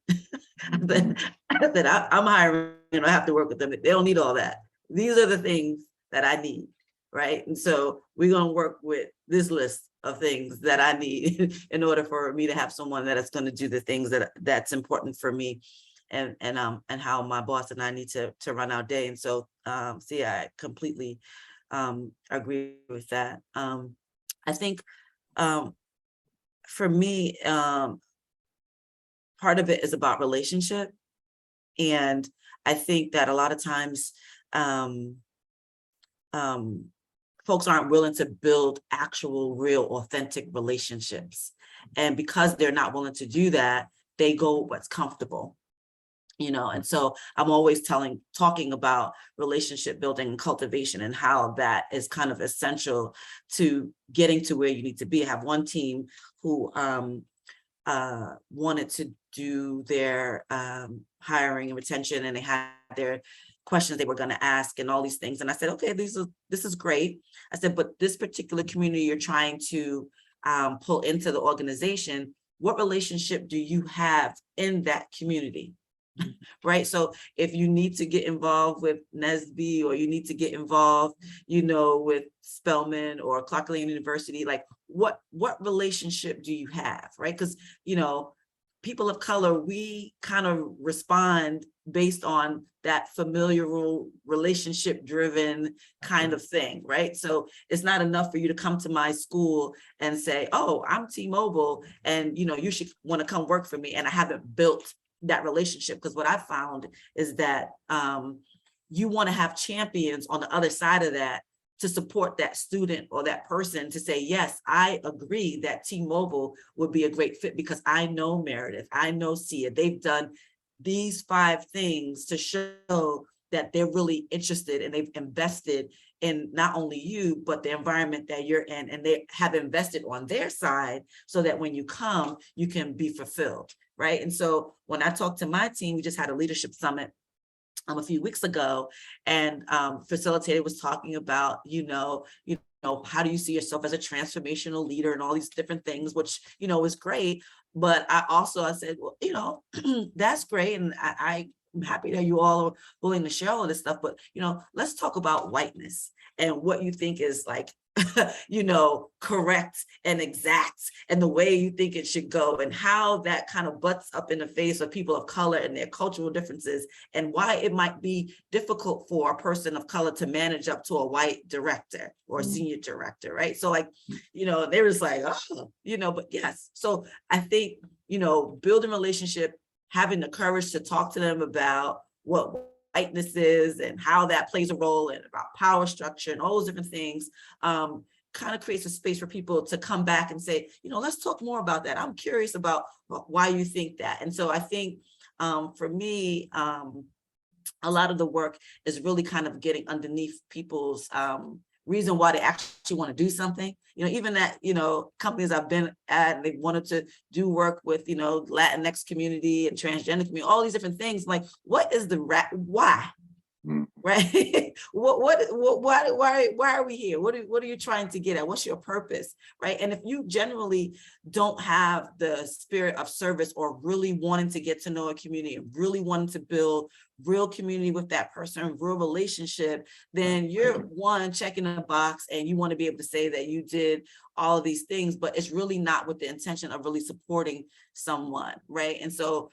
I'm hiring, and I have to work with them. They don't need all that. These are the things that I need, right? And so we're gonna work with this list of things that I need in order for me to have someone that is going to do the things that's important for me. And how my boss and I need to run our day. And so see, I completely agree with that. I think for me, part of it is about relationship. And I think that a lot of times folks aren't willing to build actual, real, authentic relationships. And because they're not willing to do that, they go what's comfortable. You know, and so I'm always talking about relationship building and cultivation and how that is kind of essential to getting to where you need to be. I have one team who wanted to do their hiring and retention, and they had their questions they were going to ask and all these things. And I said, okay, this is great. I said, but this particular community you're trying to pull into the organization, what relationship do you have in that community? Right. So if you need to get involved with NSBE, or you need to get involved, you know, with Spelman or Clark Atlanta University, like what relationship do you have? Right. Because, you know, people of color, we kind of respond based on that familial relationship driven kind of thing. Right. So it's not enough for you to come to my school and say, oh, I'm T-Mobile and, you know, you should want to come work for me. And I haven't built that relationship, because what I found is that you want to have champions on the other side of that to support that student or that person to say, yes, I agree that T-Mobile would be a great fit because I know Meredith, I know Sia, they've done these 5 things to show that they're really interested and they've invested in not only you, but the environment that you're in, and they have invested on their side so that when you come, you can be fulfilled. Right. And so when I talked to my team, we just had a leadership summit a few weeks ago, and facilitator was talking about, you know, how do you see yourself as a transformational leader and all these different things, which, you know, is great. But I said, well, you know, that's great. And I'm happy that you all are willing to share all of this stuff. But, you know, let's talk about whiteness and what you think is like, you know, correct and exact, and the way you think it should go, and how that kind of butts up in the face of people of color and their cultural differences, and why it might be difficult for a person of color to manage up to a white director or senior director, right? So like, you know, they was like, oh, you know, but yes. So I think, you know, building relationship, having the courage to talk to them about what whiteness is and how that plays a role, and about power structure and all those different things, kind of creates a space for people to come back and say, you know, let's talk more about that. I'm curious about why you think that. And so I think for me, a lot of the work is really kind of getting underneath people's reason why they actually want to do something. You know, even that, you know, companies I've been at, and they wanted to do work with, you know, Latinx community and transgender community, all these different things. Like, what is the why? Right? Why are we here? What are you trying to get at? What's your purpose? Right? And if you generally don't have the spirit of service, or really wanting to get to know a community, and really wanting to build real community with that person, real relationship, then you're one checking a box, and you want to be able to say that you did all of these things, but it's really not with the intention of really supporting someone. Right? And so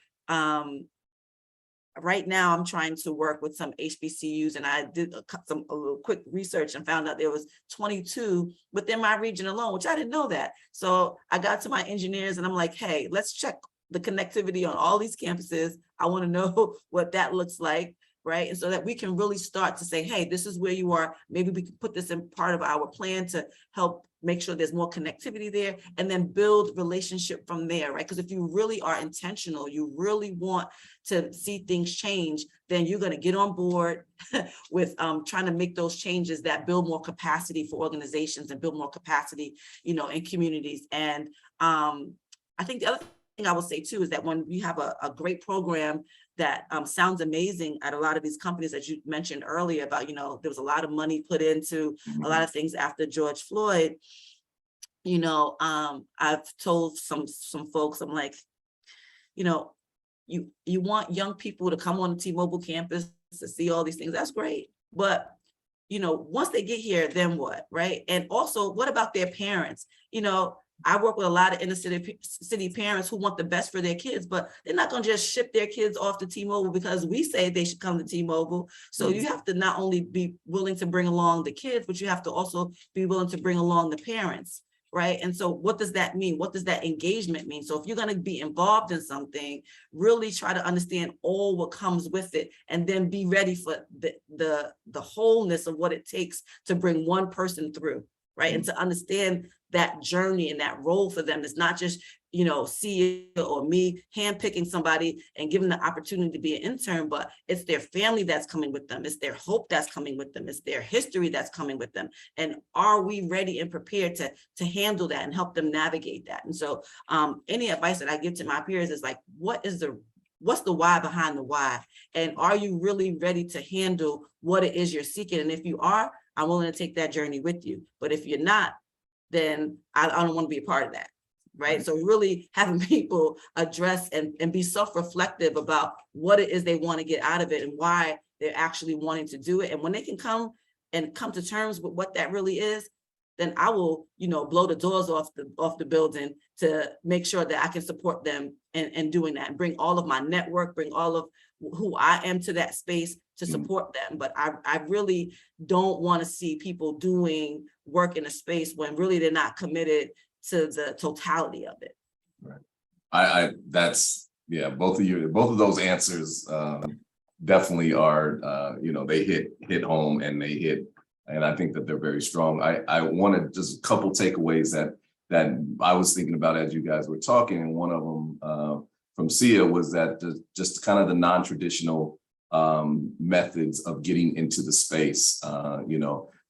right now I'm trying to work with some HBCUs, and I did a little quick research and found out there was 22 within my region alone, which I didn't know that. So I got to my engineers and I'm like, hey, let's check the connectivity on all these campuses. I want to know what that looks like, right? And so that we can really start to say, hey, this is where you are. Maybe we can put this in part of our plan to help make sure there's more connectivity there, and then build relationship from there, right? Because if you really are intentional, you really want to see things change, then you're going to get on board with trying to make those changes that build more capacity for organizations and build more capacity, in communities. And I think the other thing I will say too is that when we have a great program that sounds amazing at a lot of these companies that you mentioned earlier about, there was a lot of money put into a lot of things after George Floyd. I've told some folks, I'm like, you want young people to come on the T-Mobile campus to see all these things. That's great. But, once they get here, then what, right? And also, what about their parents? I work with a lot of inner city parents who want the best for their kids, but they're not going to just ship their kids off to T-Mobile because we say they should come to T-Mobile. So you have to not only be willing to bring along the kids, but you have to also be willing to bring along the parents, right? And so what does that mean? What does that engagement mean? So if you're going to be involved in something, really try to understand all what comes with it, and then be ready for the wholeness of what it takes to bring one person through, right? And to understand that journey and that role for them is not just, CEO or me handpicking somebody and giving the opportunity to be an intern, but it's their family that's coming with them. It's their hope that's coming with them. It's their history that's coming with them. And are we ready and prepared to handle that and help them navigate that? And so any advice that I give to my peers is like, what's the why behind the why? And are you really ready to handle what it is you're seeking? And if you are, I'm willing to take that journey with you. But if you're not, then I don't want to be a part of that, right? So really having people address and be self-reflective about what it is they want to get out of it and why they're actually wanting to do it. And when they can come to terms with what that really is, then I will, blow the doors off the building to make sure that I can support them in doing that, and bring all of my network, bring all of who I am to that space to support them. But I really don't want to see people doing work in a space when really they're not committed to the totality of it. Right. Both of those answers definitely are, they hit home, and they hit, and I think that they're very strong. I wanted just a couple takeaways that I was thinking about as you guys were talking, and one of them from Sia was that just kind of the non-traditional methods of getting into the space.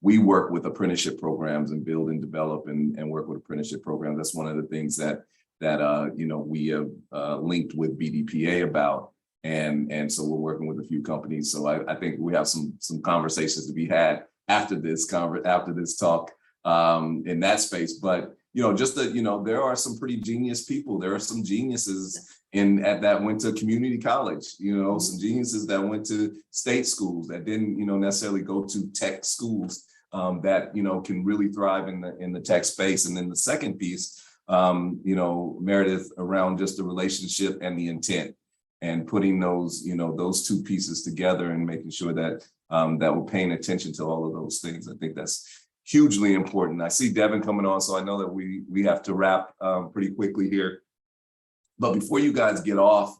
We work with apprenticeship programs and build and develop and work with apprenticeship programs. That's one of the things that we have linked with BDPA about, and so we're working with a few companies. So I think we have some conversations to be had after this talk in that space. But there are some pretty genius people. There are some geniuses that went to community college, some geniuses that went to state schools that didn't, necessarily go to tech schools that, can really thrive in the tech space. And then the second piece, Meredith, around just the relationship and the intent, and putting those two pieces together and making sure that we're paying attention to all of those things. I think that's hugely important. I see Devin coming on, so I know that we have to wrap pretty quickly here. But before you guys get off,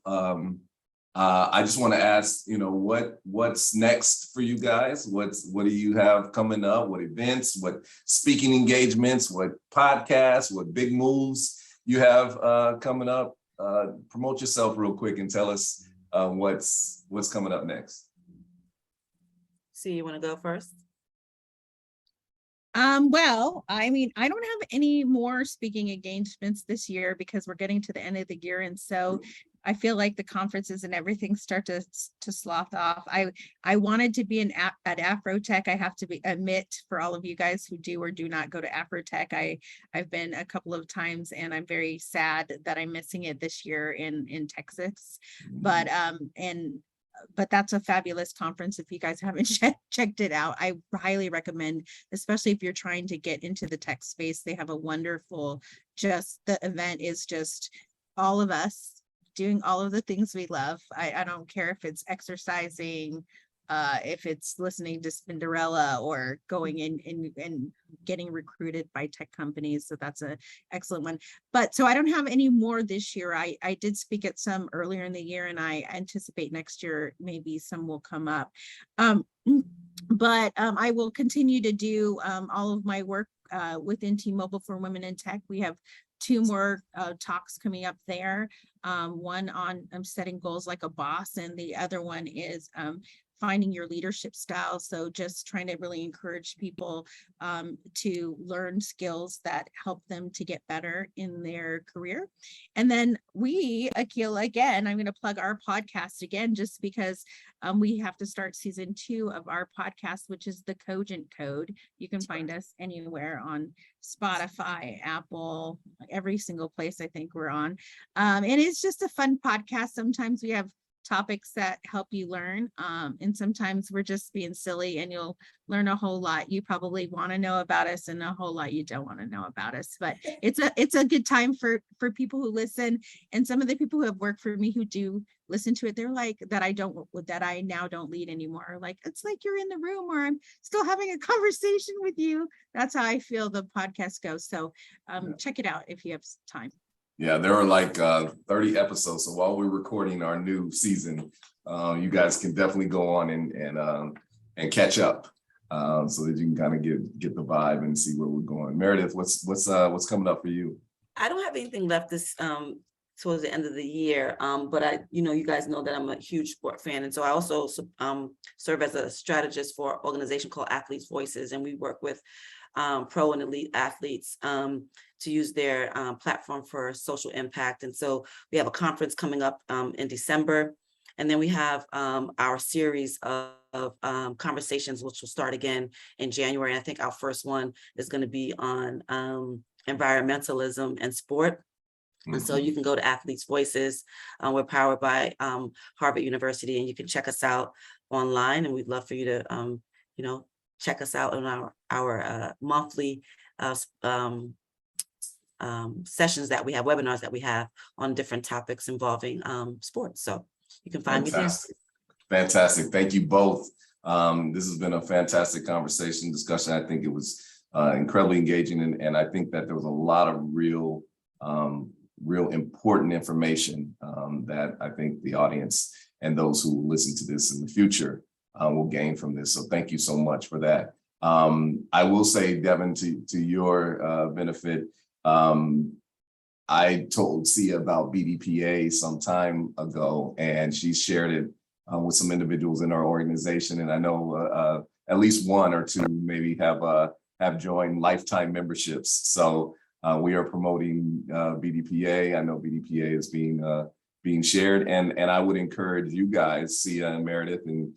I just want to ask, what's next for you guys? What do you have coming up? What events? What speaking engagements? What podcasts? What big moves you have coming up? Promote yourself real quick and tell us what's coming up next. See, you want to go first? Well, I don't have any more speaking engagements this year because we're getting to the end of the year. And so I feel like the conferences and everything start to slough off. I wanted to be at Afrotech. I have to admit, for all of you guys who do or do not go to Afrotech, I've been a couple of times, and I'm very sad that I'm missing it this year in Texas. But that's a fabulous conference. If you guys haven't checked it out, I highly recommend, especially if you're trying to get into the tech space. They have a wonderful, the event is just all of us doing all of the things we love. I don't care if it's exercising if it's listening to Spinderella or going in and getting recruited by tech companies. So that's an excellent one. But so I don't have any more this year. I did speak at some earlier in the year, and I anticipate next year maybe some will come up. But I will continue to do all of my work within T-Mobile for Women in Tech. We have 2 more talks coming up there. One on setting goals like a boss, and the other one is finding your leadership style. So just trying to really encourage people to learn skills that help them to get better in their career. And then we, Akil, again, I'm going to plug our podcast again, just because we have to start season 2 of our podcast, which is the Cogent Code. You can find us anywhere on Spotify, Apple, every single place I think we're on. And it's just a fun podcast. Sometimes we have topics that help you learn, and sometimes we're just being silly, and you'll learn a whole lot you probably want to know about us and a whole lot you don't want to know about us. But it's a good time for people who listen, and some of the people who have worked for me who do listen to it, they're like, that I now don't lead anymore, like it's like you're in the room or I'm still having a conversation with you. That's how I feel the podcast goes. So check it out if you have time. Yeah, there are like 30 episodes. So while we're recording our new season, you guys can definitely go on and catch up so that you can kind of get the vibe and see where we're going. Meredith, what's coming up for you? I don't have anything left this towards the end of the year, but you guys know that I'm a huge sport fan, and so I also serve as a strategist for an organization called Athletes Voices, and we work with pro and elite athletes to use their platform for social impact. And so we have a conference coming up in December, and then we have our series of conversations, which will start again in January. And I think our first one is going to be on environmentalism and sport. And so you can go to Athletes Voices. We're powered by Harvard University, and you can check us out online. And we'd love for you to, check us out on our monthly sessions that we have, webinars that we have on different topics involving sports. So you can find me there. Fantastic. Thank you both. This has been a fantastic discussion. I think it was incredibly engaging, and I think that there was a lot of real important information that I think the audience and those who listen to this in the future will gain from this. So thank you so much for that. I will say, Devin, to your benefit, I told Sia about BDPA some time ago, and she shared it with some individuals in our organization. And I know at least 1 or 2 maybe have joined lifetime memberships. So we are promoting BDPA. I know BDPA is being shared, and I would encourage you guys, Sia and Meredith, and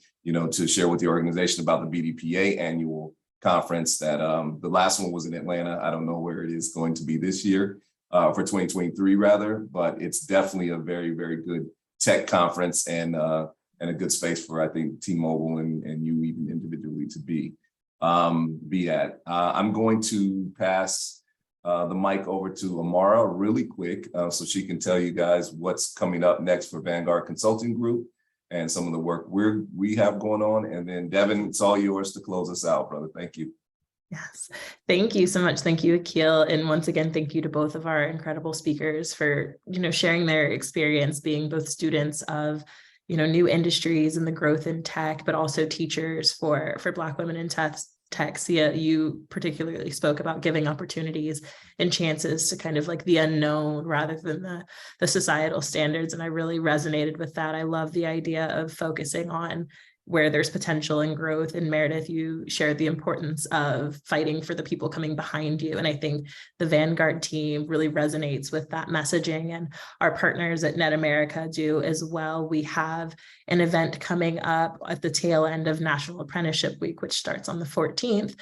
to share with the organization about the BDPA annual conference. That the last one was in Atlanta. I don't know where it is going to be this year for 2023 rather, but it's definitely a very, very good tech conference and a good space for, I think, T-Mobile and you even individually to be at. I'm going to pass the mic over to Amara really quick so she can tell you guys what's coming up next for Vanguard Consulting Group and some of the work we have going on. And then Devin, it's all yours to close us out, brother. Thank you. Yes, thank you so much. Thank you, Akil. And once again, thank you to both of our incredible speakers for, sharing their experience being both students of, new industries and the growth in tech, but also teachers for Black women in tech. Sia, you particularly spoke about giving opportunities and chances to kind of like the unknown rather than the societal standards. And I really resonated with that. I love the idea of focusing on where there's potential and growth. And Meredith, you shared the importance of fighting for the people coming behind you. And I think the Vanguard team really resonates with that messaging, and our partners at Net America do as well. We have an event coming up at the tail end of National Apprenticeship Week, which starts on the 14th.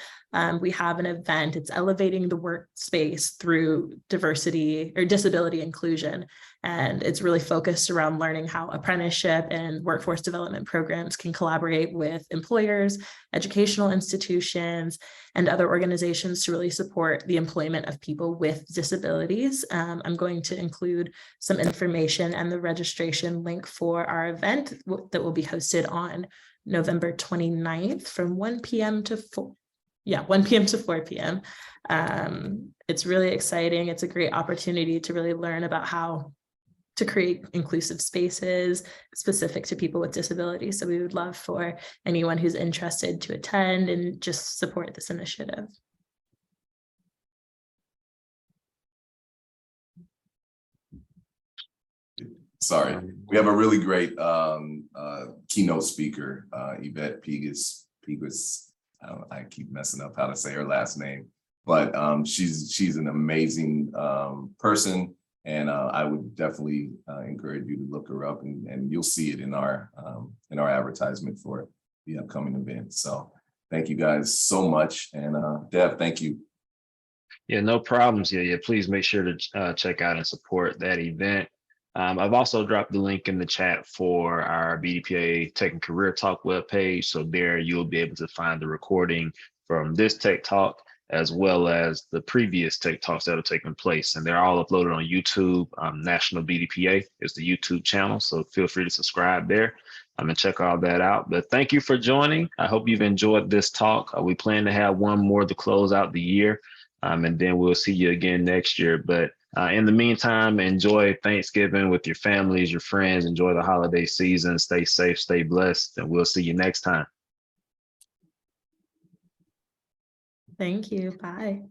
We have an event, it's elevating the workspace through diversity or disability inclusion. And it's really focused around learning how apprenticeship and workforce development programs can collaborate with employers, educational institutions, and other organizations to really support the employment of people with disabilities. I'm going to include some information and the registration link for our event that will be hosted on November 29th from 1 p.m. to 4 p.m. It's really exciting. It's a great opportunity to really learn about how to create inclusive spaces specific to people with disabilities. So we would love for anyone who's interested to attend and just support this initiative. Sorry, we have a really great keynote speaker, Yvette Pegas. I keep messing up how to say her last name, but she's an amazing person, and I would definitely encourage you to look her up, and you'll see it in our advertisement for the upcoming event. So thank you guys so much, and Deb, thank you. Yeah, no problems. Yeah, please make sure to check out and support that event. I've also dropped the link in the chat for our BDPA Tech and Career Talk webpage. So there you'll be able to find the recording from this Tech Talk, as well as the previous Tech Talks that have taken place. And they're all uploaded on YouTube. National BDPA is the YouTube channel. So feel free to subscribe there and check all that out. But thank you for joining. I hope you've enjoyed this talk. We plan to have one more to close out the year. And then we'll see you again next year. But in the meantime, enjoy Thanksgiving with your families, your friends, enjoy the holiday season, stay safe, stay blessed, and we'll see you next time. Thank you. Bye.